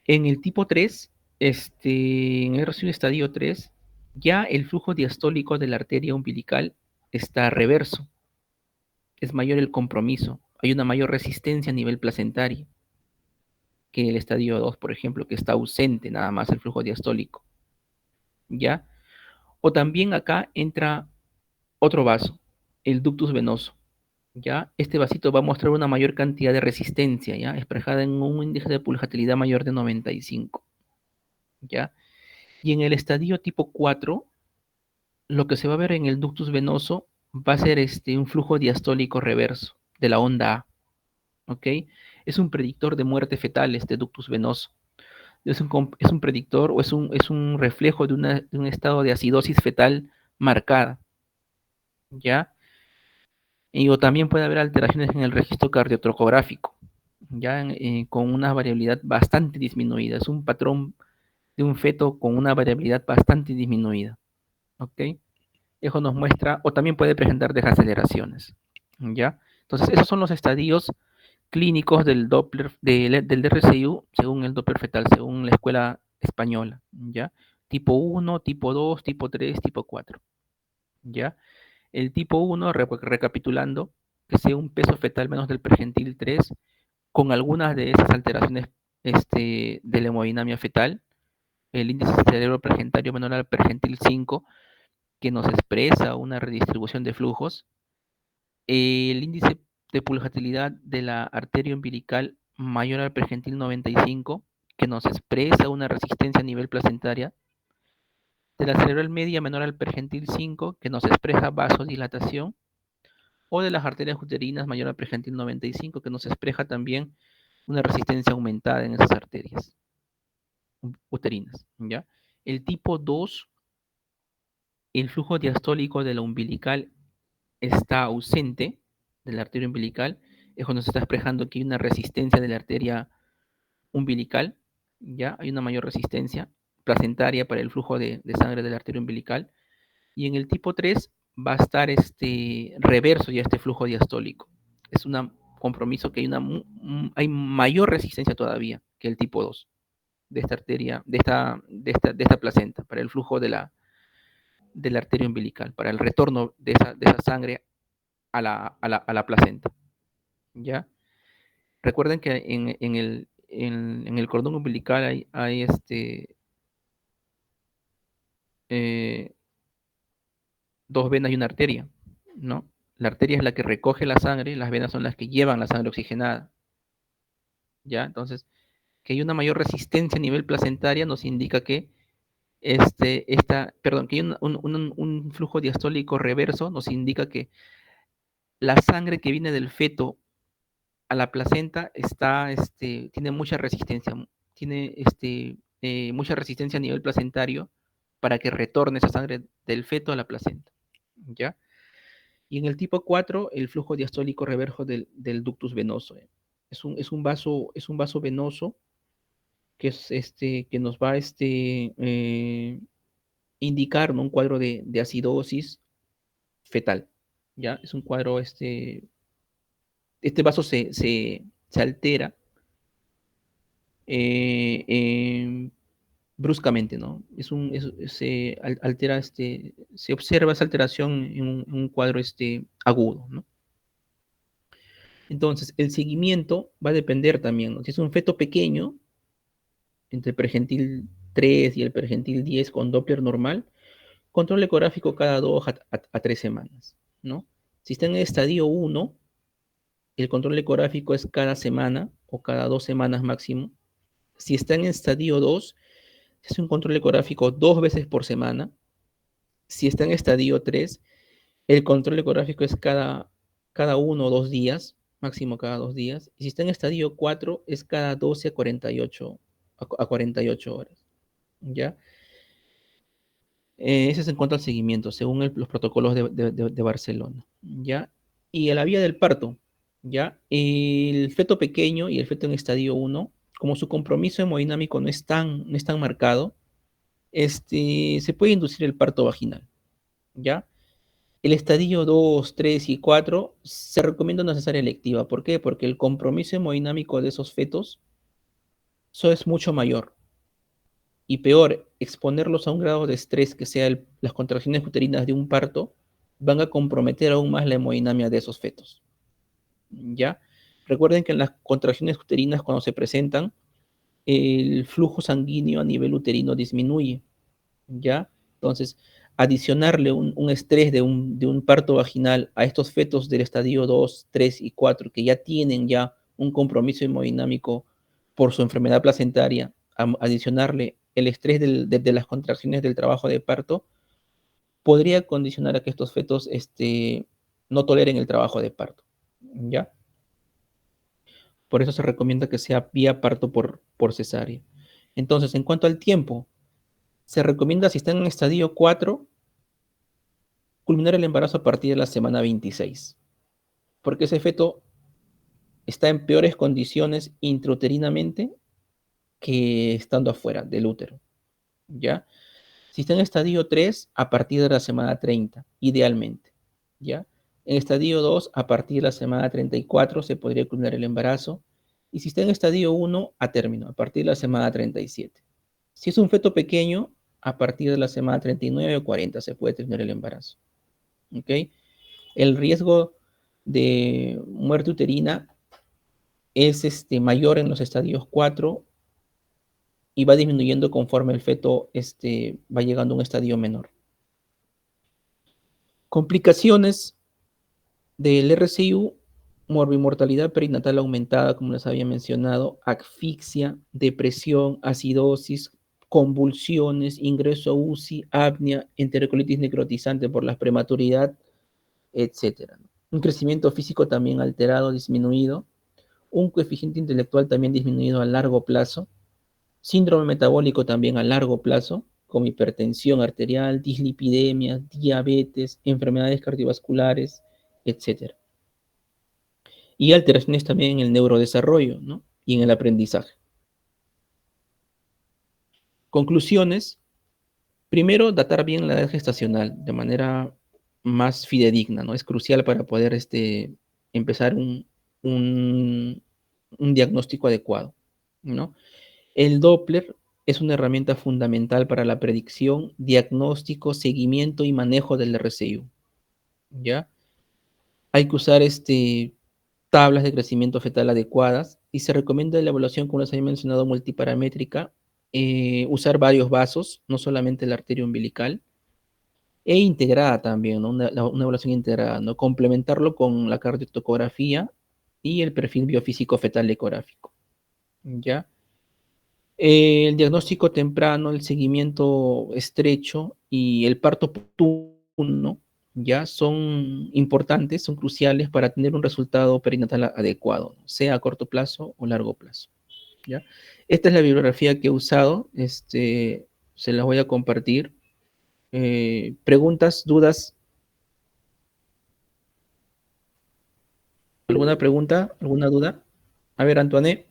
En el tipo 3, en el RCU estadio 3, ya el flujo diastólico de la arteria umbilical está reverso. Es mayor el compromiso. Hay una mayor resistencia a nivel placentario que el estadio 2, por ejemplo, que está ausente nada más el flujo diastólico. ¿Ya? O también acá entra otro vaso, el ductus venoso. ¿Ya? Este vasito va a mostrar una mayor cantidad de resistencia, ¿ya? Expresada en un índice de pulsatilidad mayor de 95. ¿Ya? Y en el estadio tipo 4, lo que se va a ver en el ductus venoso va a ser un flujo diastólico reverso de la onda A. ¿Ok? Es un predictor de muerte fetal este ductus venoso. Es un predictor o es un reflejo de un estado de acidosis fetal marcada. ¿Ya? O también puede haber alteraciones en el registro cardiotrocográfico, ya con una variabilidad bastante disminuida. Es un patrón de un feto con una variabilidad bastante disminuida. ¿Ok? Eso nos muestra, o también puede presentar desaceleraciones. ¿Ya? Entonces, esos son los estadios clínicos del Doppler, del RCU, según el Doppler fetal, según la escuela española. ¿Ya? Tipo 1, tipo 2, tipo 3, tipo 4. ¿Ya? El tipo 1, recapitulando, que sea un peso fetal menos del pergentil 3, con algunas de esas alteraciones de la hemodinamia fetal, el índice cerebro pergentario menor al pergentil 5, que nos expresa una redistribución de flujos, el índice de pulsatilidad de la arteria umbilical mayor al pergentil 95, que nos expresa una resistencia a nivel placentaria, de la cerebral media menor al pergentil 5, que nos expresa vasodilatación, o de las arterias uterinas mayor al pergentil 95, que nos expresa también una resistencia aumentada en esas arterias uterinas, ¿ya? El tipo 2, el flujo diastólico de la umbilical está ausente, de la arteria umbilical, es cuando se está expresando que hay una resistencia de la arteria umbilical, ¿ya? Hay una mayor resistencia placentaria para el flujo de sangre de la arteria umbilical, y en el tipo 3 va a estar reverso ya este flujo diastólico. Es un compromiso que hay mayor resistencia todavía que el tipo 2 de esta arteria, de esta placenta, para el flujo de la arteria umbilical, para el retorno de esa sangre a la placenta. ¿Ya? Recuerden que en el cordón umbilical hay dos venas y una arteria, ¿no? La arteria es la que recoge la sangre, las venas son las que llevan la sangre oxigenada. ¿Ya? Entonces, que hay una mayor resistencia a nivel placentaria nos indica que que hay un flujo diastólico reverso nos indica que la sangre que viene del feto a la placenta tiene mucha resistencia, tiene mucha resistencia a nivel placentario para que retorne esa sangre del feto a la placenta, ¿ya? Y en el tipo 4, el flujo diastólico reverso del ductus venoso. Es un vaso venoso que, que nos va a indicar, ¿no?, un cuadro de acidosis fetal, ¿ya? Es un cuadro, este vaso se altera bruscamente, ¿no? Se altera, se observa esa alteración en un cuadro agudo, ¿no? Entonces, el seguimiento va a depender también, ¿no? Si es un feto pequeño, entre el pergentil 3 y el pergentil 10 con Doppler normal, control ecográfico cada 2 a 3 semanas, ¿no? Si está en el estadio 1, el control ecográfico es cada semana o cada 2 semanas máximo. Si está en el estadio 2, es un control ecográfico 2 veces por semana. Si está en estadio 3, el control ecográfico es cada 1 o 2 días, máximo cada 2 días. Y si está en estadio 4, es cada 12 a 48 horas, ¿ya? Ese es en cuanto al seguimiento, según los protocolos de Barcelona, ¿ya? Y a la vía del parto, ¿ya? El feto pequeño y el feto en estadio 1, como su compromiso hemodinámico no es tan marcado, se puede inducir el parto vaginal, ¿ya? El estadio 2, 3 y 4 se recomienda una cesárea electiva. ¿Por qué? Porque el compromiso hemodinámico de esos fetos es mucho mayor. Y peor, exponerlos a un grado de estrés que sea las contracciones uterinas de un parto, van a comprometer aún más la hemodinamia de esos fetos, ¿ya? Recuerden que en las contracciones uterinas, cuando se presentan, el flujo sanguíneo a nivel uterino disminuye, ¿ya? Entonces, adicionarle un estrés de un parto vaginal a estos fetos del estadio 2, 3 y 4, que ya tienen ya un compromiso hemodinámico por su enfermedad placentaria, adicionarle el estrés de las contracciones del trabajo de parto, podría condicionar a que estos fetos no toleren el trabajo de parto, ¿ya? Por eso se recomienda que sea vía parto por cesárea. Entonces, en cuanto al tiempo, se recomienda, si están en estadio 4, culminar el embarazo a partir de la semana 26, porque ese feto está en peores condiciones intrauterinamente que estando afuera del útero, ¿ya? Si está en estadio 3, a partir de la semana 30, idealmente, ¿ya? En estadio 2, a partir de la semana 34, se podría culminar el embarazo, y si está en estadio 1, a término, a partir de la semana 37. Si es un feto pequeño, a partir de la semana 39 o 40 se puede terminar el embarazo, ¿ok? El riesgo de muerte uterina es mayor en los estadios 4 y va disminuyendo conforme el feto va llegando a un estadio menor. Complicaciones del RCIU: morbimortalidad perinatal aumentada, como les había mencionado, asfixia, depresión, acidosis, convulsiones, ingreso a UCI, apnea, enterocolitis necrotizante por la prematuridad, etc. Un crecimiento físico también alterado, disminuido, un coeficiente intelectual también disminuido a largo plazo, síndrome metabólico también a largo plazo, como hipertensión arterial, dislipidemia, diabetes, enfermedades cardiovasculares, etc. Y alteraciones también en el neurodesarrollo, ¿no?, y en el aprendizaje. Conclusiones: primero, datar bien la edad gestacional de manera más fidedigna, ¿no? Es crucial para poder empezar un diagnóstico adecuado, ¿no? El Doppler es una herramienta fundamental para la predicción, diagnóstico, seguimiento y manejo del RCIU, ¿ya? Hay que usar tablas de crecimiento fetal adecuadas y se recomienda la evaluación, como les había mencionado, multiparamétrica, usar varios vasos, no solamente la arteria umbilical, e integrada también, ¿no? Una evaluación integrada, ¿no? Complementarlo con la cardiotocografía y el perfil biofísico fetal ecográfico, ¿ya? El diagnóstico temprano, el seguimiento estrecho y el parto oportuno ya son importantes, son cruciales para tener un resultado perinatal adecuado, sea a corto plazo o largo plazo. ¿ya? Esta es la bibliografía que he usado, se las voy a compartir. ¿Preguntas, dudas? ¿Alguna pregunta? ¿Alguna duda? A ver, Antoine.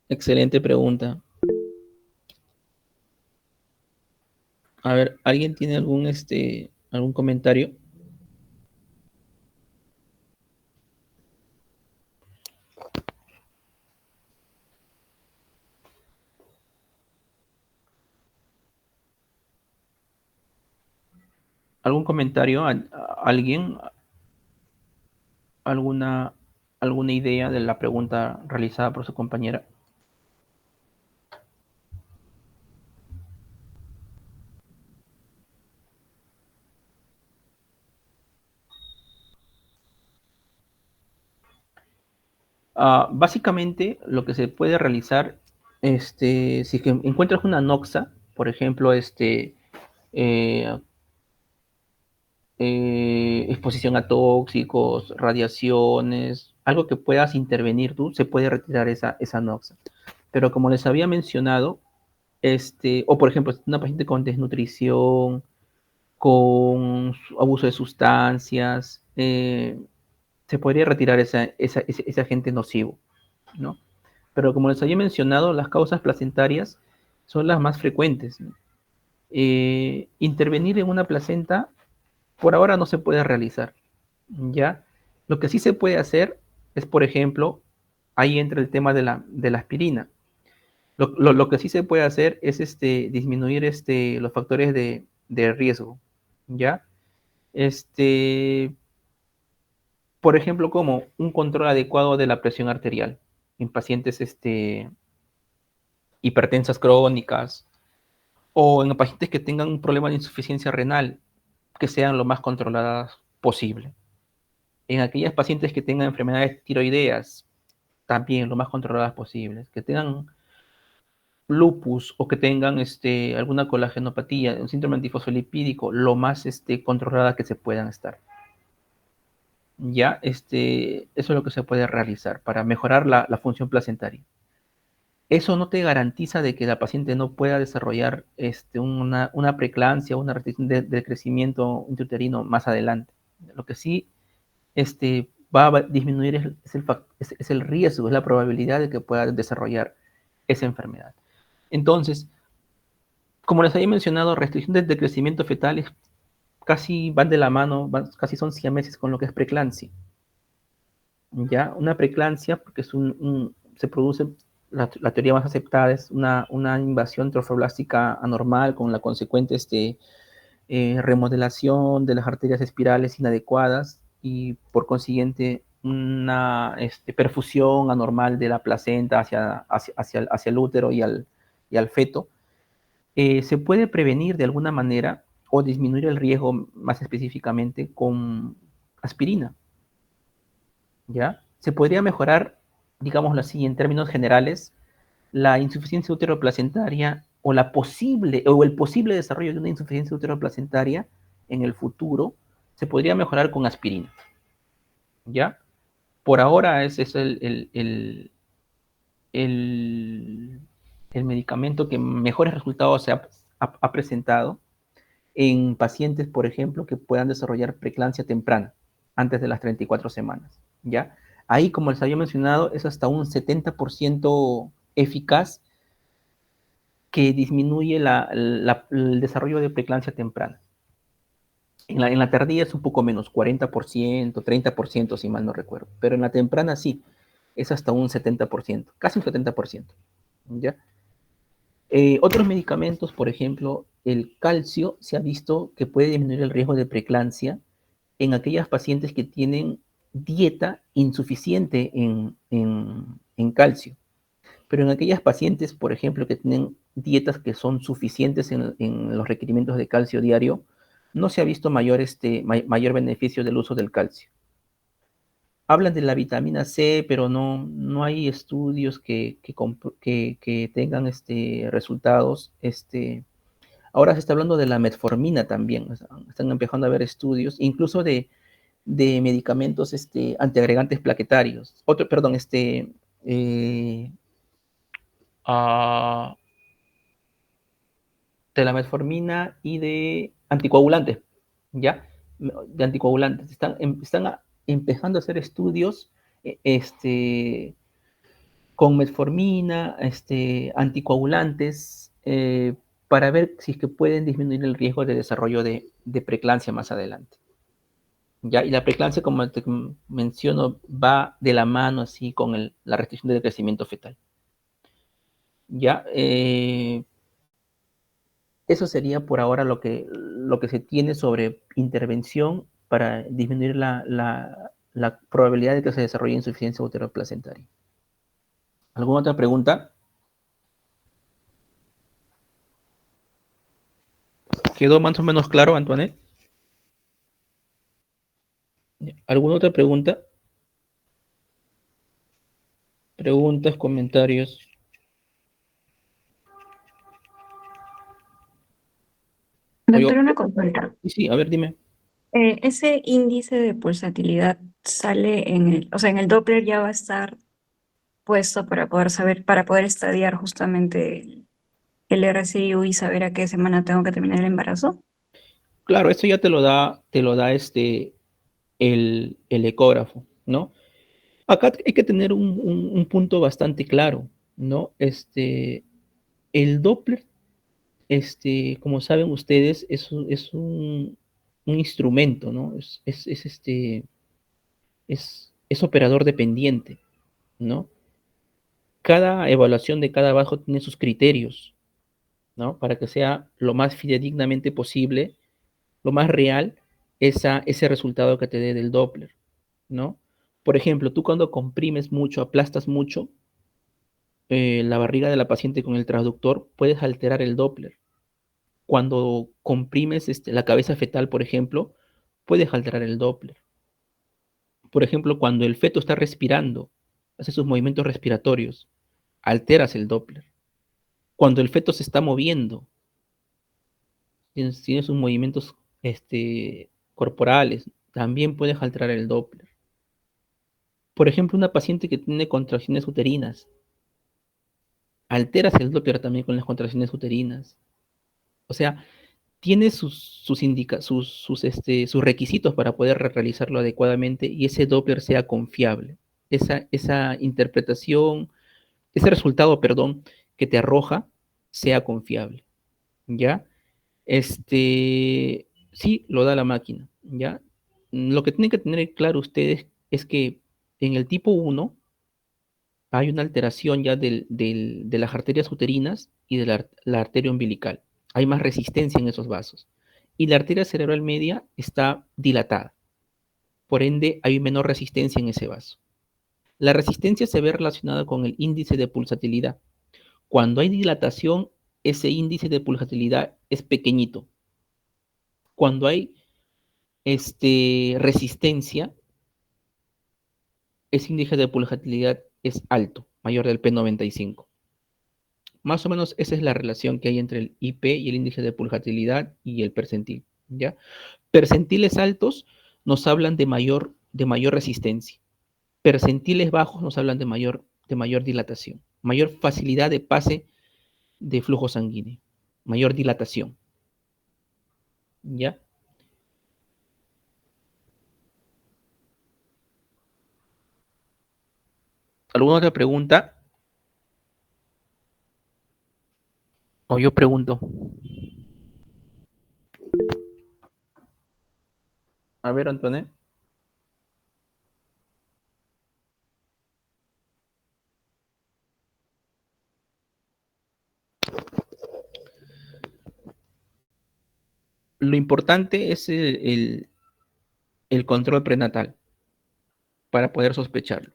Excelente pregunta. A ver, ¿alguien tiene algún comentario? ¿Algún comentario? ¿Alguien? ¿Alguna idea de la pregunta realizada por su compañera? Básicamente, lo que se puede realizar, si que encuentras una noxa, por ejemplo, exposición a tóxicos, radiaciones, algo que puedas intervenir tú, se puede retirar esa noxa. Pero como les había mencionado, o por ejemplo, una paciente con desnutrición, con abuso de sustancias, se podría retirar ese agente nocivo, ¿no? Pero como les había mencionado, las causas placentarias son las más frecuentes, ¿no? Intervenir en una placenta por ahora no se puede realizar, ¿ya? Lo que sí se puede hacer es, por ejemplo, ahí entra el tema de la aspirina. Lo que sí se puede hacer es disminuir los factores de riesgo, ¿ya? Por ejemplo, como un control adecuado de la presión arterial en pacientes hipertensas crónicas o en pacientes que tengan un problema de insuficiencia renal, que sean lo más controladas posible. En aquellas pacientes que tengan enfermedades tiroideas, también lo más controladas posibles. Que tengan lupus o que tengan alguna colagenopatía, un síndrome antifosfolipídico, lo más controlada que se puedan estar. Ya, eso es lo que se puede realizar para mejorar la función placentaria. Eso no te garantiza de que la paciente no pueda desarrollar una preeclampsia o una restricción del crecimiento intrauterino más adelante. Lo que sí va a disminuir es el riesgo, es la probabilidad de que pueda desarrollar esa enfermedad. Entonces, como les había mencionado, restricciones del crecimiento fetal casi van de la mano, casi son siameses con lo que es preeclampsia. ¿Ya? Una preeclampsia, porque se produce, la teoría más aceptada es una invasión trofoblástica anormal con la consecuente remodelación de las arterias espirales inadecuadas y por consiguiente una perfusión anormal de la placenta hacia el útero y al feto. Se puede prevenir de alguna manera o disminuir el riesgo más específicamente con aspirina. ¿Ya? Se podría mejorar, digámoslo así, en términos generales, la insuficiencia uteroplacentaria o el posible desarrollo de una insuficiencia uteroplacentaria en el futuro, se podría mejorar con aspirina. ¿Ya? Por ahora ese es el medicamento que mejores resultados ha presentado en pacientes, por ejemplo, que puedan desarrollar preeclampsia temprana, antes de las 34 semanas, ¿ya? Ahí, como les había mencionado, es hasta un 70% eficaz que disminuye el desarrollo de preeclampsia temprana. En la tardía es un poco menos, 40%, 30%, si mal no recuerdo, pero en la temprana sí, es hasta un 70%, casi un 70%, ¿ya? Otros medicamentos, por ejemplo, el calcio se ha visto que puede disminuir el riesgo de preeclampsia en aquellas pacientes que tienen dieta insuficiente en calcio. Pero en aquellas pacientes, por ejemplo, que tienen dietas que son suficientes en los requerimientos de calcio diario, no se ha visto mayor beneficio del uso del calcio. Hablan de la vitamina C, pero no hay estudios que tengan resultados. Ahora se está hablando de la metformina también. O sea, están empezando a haber estudios, incluso de medicamentos antiagregantes plaquetarios. Perdón, eh, ah, de la metformina y de anticoagulantes, ¿ya? De anticoagulantes. Están empezando a hacer estudios con metformina, anticoagulantes, para ver si es que pueden disminuir el riesgo de desarrollo de preeclampsia más adelante. ¿Ya? Y la preeclampsia, como te menciono, va de la mano así con la restricción del crecimiento fetal. ¿Ya? Eso sería por ahora lo que se tiene sobre intervención para disminuir la probabilidad de que se desarrolle insuficiencia uteroplacentaria. ¿Alguna otra pregunta? ¿Quedó más o menos claro, Antoinette? ¿Alguna otra pregunta? Preguntas, comentarios. Doctor, una consulta. Sí, a ver, dime. Ese índice de pulsatilidad sale o sea, en el Doppler ya va a estar puesto para poder saber, para poder estadiar justamente el RCIU y saber a qué semana tengo que terminar el embarazo. Claro, esto ya te lo da el ecógrafo, ¿no? Acá hay que tener un punto bastante claro, ¿no? El Doppler, como saben ustedes, un instrumento, ¿no? Es operador dependiente, ¿no? Cada evaluación de cada bajo tiene sus criterios, ¿no? Para que sea lo más fidedignamente posible, lo más real, ese resultado que te dé del Doppler, ¿no? Por ejemplo, tú cuando comprimes mucho, aplastas mucho la barriga de la paciente con el transductor, puedes alterar el Doppler. Cuando comprimes la cabeza fetal, por ejemplo, puedes alterar el Doppler. Por ejemplo, cuando el feto está respirando, hace sus movimientos respiratorios, alteras el Doppler. Cuando el feto se está moviendo, tiene sus movimientos corporales, también puedes alterar el Doppler. Por ejemplo, una paciente que tiene contracciones uterinas, alteras el Doppler también con las contracciones uterinas. O sea, tiene sus requisitos para poder realizarlo adecuadamente y ese Doppler sea confiable. Esa interpretación, ese resultado, perdón, que te arroja, sea confiable. ¿Ya? Sí, lo da la máquina, ¿ya? Lo que tienen que tener claro ustedes es que en el tipo 1 hay una alteración ya de las arterias uterinas y de la arteria umbilical. Hay más resistencia en esos vasos. Y la arteria cerebral media está dilatada. Por ende, hay menor resistencia en ese vaso. La resistencia se ve relacionada con el índice de pulsatilidad. Cuando hay dilatación, ese índice de pulsatilidad es pequeñito. Cuando hay resistencia, ese índice de pulsatilidad es alto, mayor del P95. Más o menos esa es la relación que hay entre el IP y el índice de pulsatilidad y el percentil, ¿ya? Percentiles altos nos hablan de mayor resistencia. Percentiles bajos nos hablan de mayor dilatación, mayor facilidad de pase de flujo sanguíneo, mayor dilatación, ¿ya? ¿Alguna otra pregunta? O yo pregunto. A ver, Antoine. Lo importante es el control prenatal para poder sospecharlo.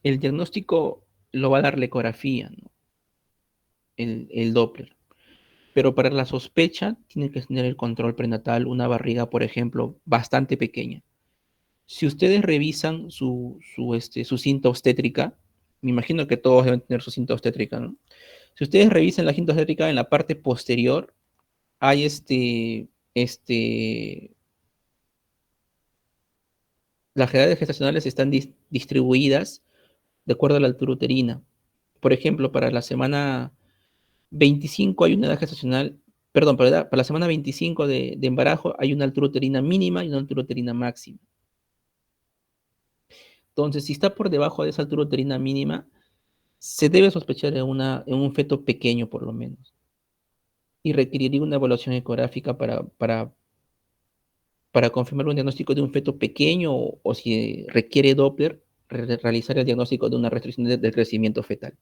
El diagnóstico lo va a dar la ecografía, ¿no? El Doppler. Pero para la sospecha tiene que tener el control prenatal una barriga, por ejemplo, bastante pequeña. Si ustedes revisan su cinta obstétrica, me imagino que todos deben tener su cinta obstétrica, ¿no? Si ustedes revisan la cinta obstétrica, en la parte posterior hay las edades gestacionales están distribuidas de acuerdo a la altura uterina. Por ejemplo, para la semana 25 hay una edad gestacional, perdón, para la semana 25 de embarazo hay una altura uterina mínima y una altura uterina máxima. Entonces, si está por debajo de esa altura uterina mínima, se debe sospechar en un feto pequeño, por lo menos. Y requeriría una evaluación ecográfica para confirmar un diagnóstico de un feto pequeño o si requiere Doppler, realizar el diagnóstico de una restricción del crecimiento fetal.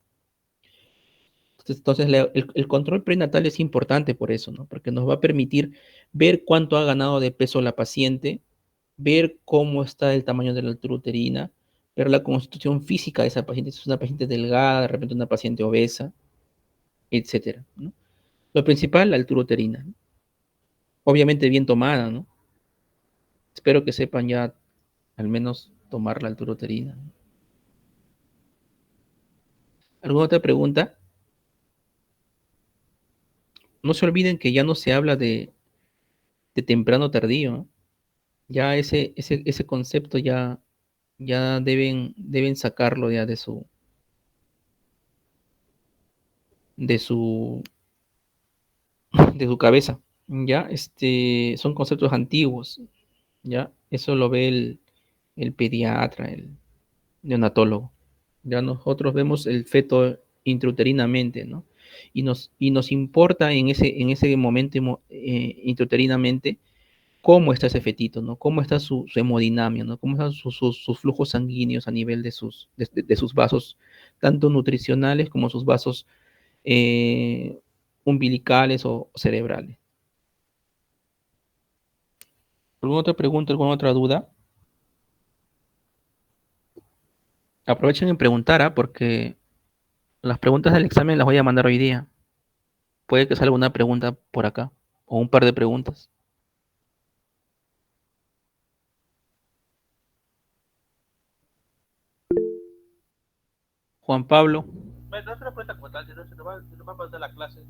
Entonces el control prenatal es importante por eso, ¿no? Porque nos va a permitir ver cuánto ha ganado de peso la paciente, ver cómo está el tamaño de la altura uterina, ver la constitución física de esa paciente, si es una paciente delgada, de repente una paciente obesa, etcétera, ¿no? Lo principal, la altura uterina, ¿no? Obviamente bien tomada, ¿no? Espero que sepan ya al menos tomar la altura uterina, ¿no? ¿Alguna otra pregunta? No se olviden que ya no se habla de temprano tardío, ¿no? Ya ese concepto ya deben sacarlo ya de su cabeza, ya son conceptos antiguos, ya eso lo ve el pediatra, el neonatólogo. Ya nosotros vemos el feto intrauterinamente, ¿no? Y nos importa en ese momento intrauterinamente cómo está ese fetito, ¿no? Cómo está su hemodinamia, ¿no? Cómo están sus flujos sanguíneos a nivel de sus vasos, tanto nutricionales como sus vasos umbilicales o cerebrales. ¿Alguna otra pregunta, alguna otra duda? Aprovechen en preguntar, ¿ah? Porque las preguntas del examen las voy a mandar hoy día. Puede que salga una pregunta por acá, o un par de preguntas. Juan Pablo. Bueno, no es una pregunta como tal, sino se nos va a mandar la clase.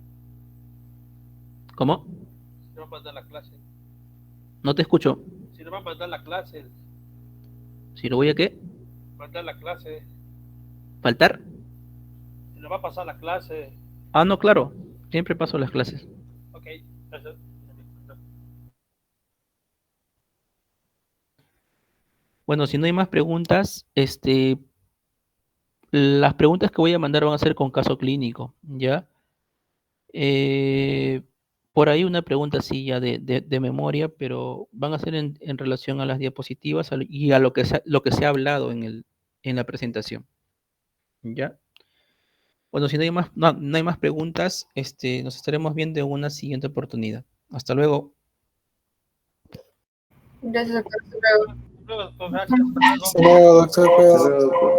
¿Cómo? Se nos va a mandar la clase. No te escucho. Si nos va a mandar la clase. ¿Si lo voy a qué? Mandar la clase. ¿Faltar? Si nos va a pasar la clase. Ah, no, claro. Siempre paso las clases. Ok, eso. Bueno, si no hay más preguntas, las preguntas que voy a mandar van a ser con caso clínico, ¿ya? Por ahí una pregunta así ya de memoria, pero van a ser en relación a las diapositivas y a lo que se ha hablado en la presentación, ¿ya? Bueno, si no hay más, no hay más preguntas, nos estaremos viendo en una siguiente oportunidad. Hasta luego. Gracias, doctor. Hasta luego. Gracias. Hasta luego, doctor.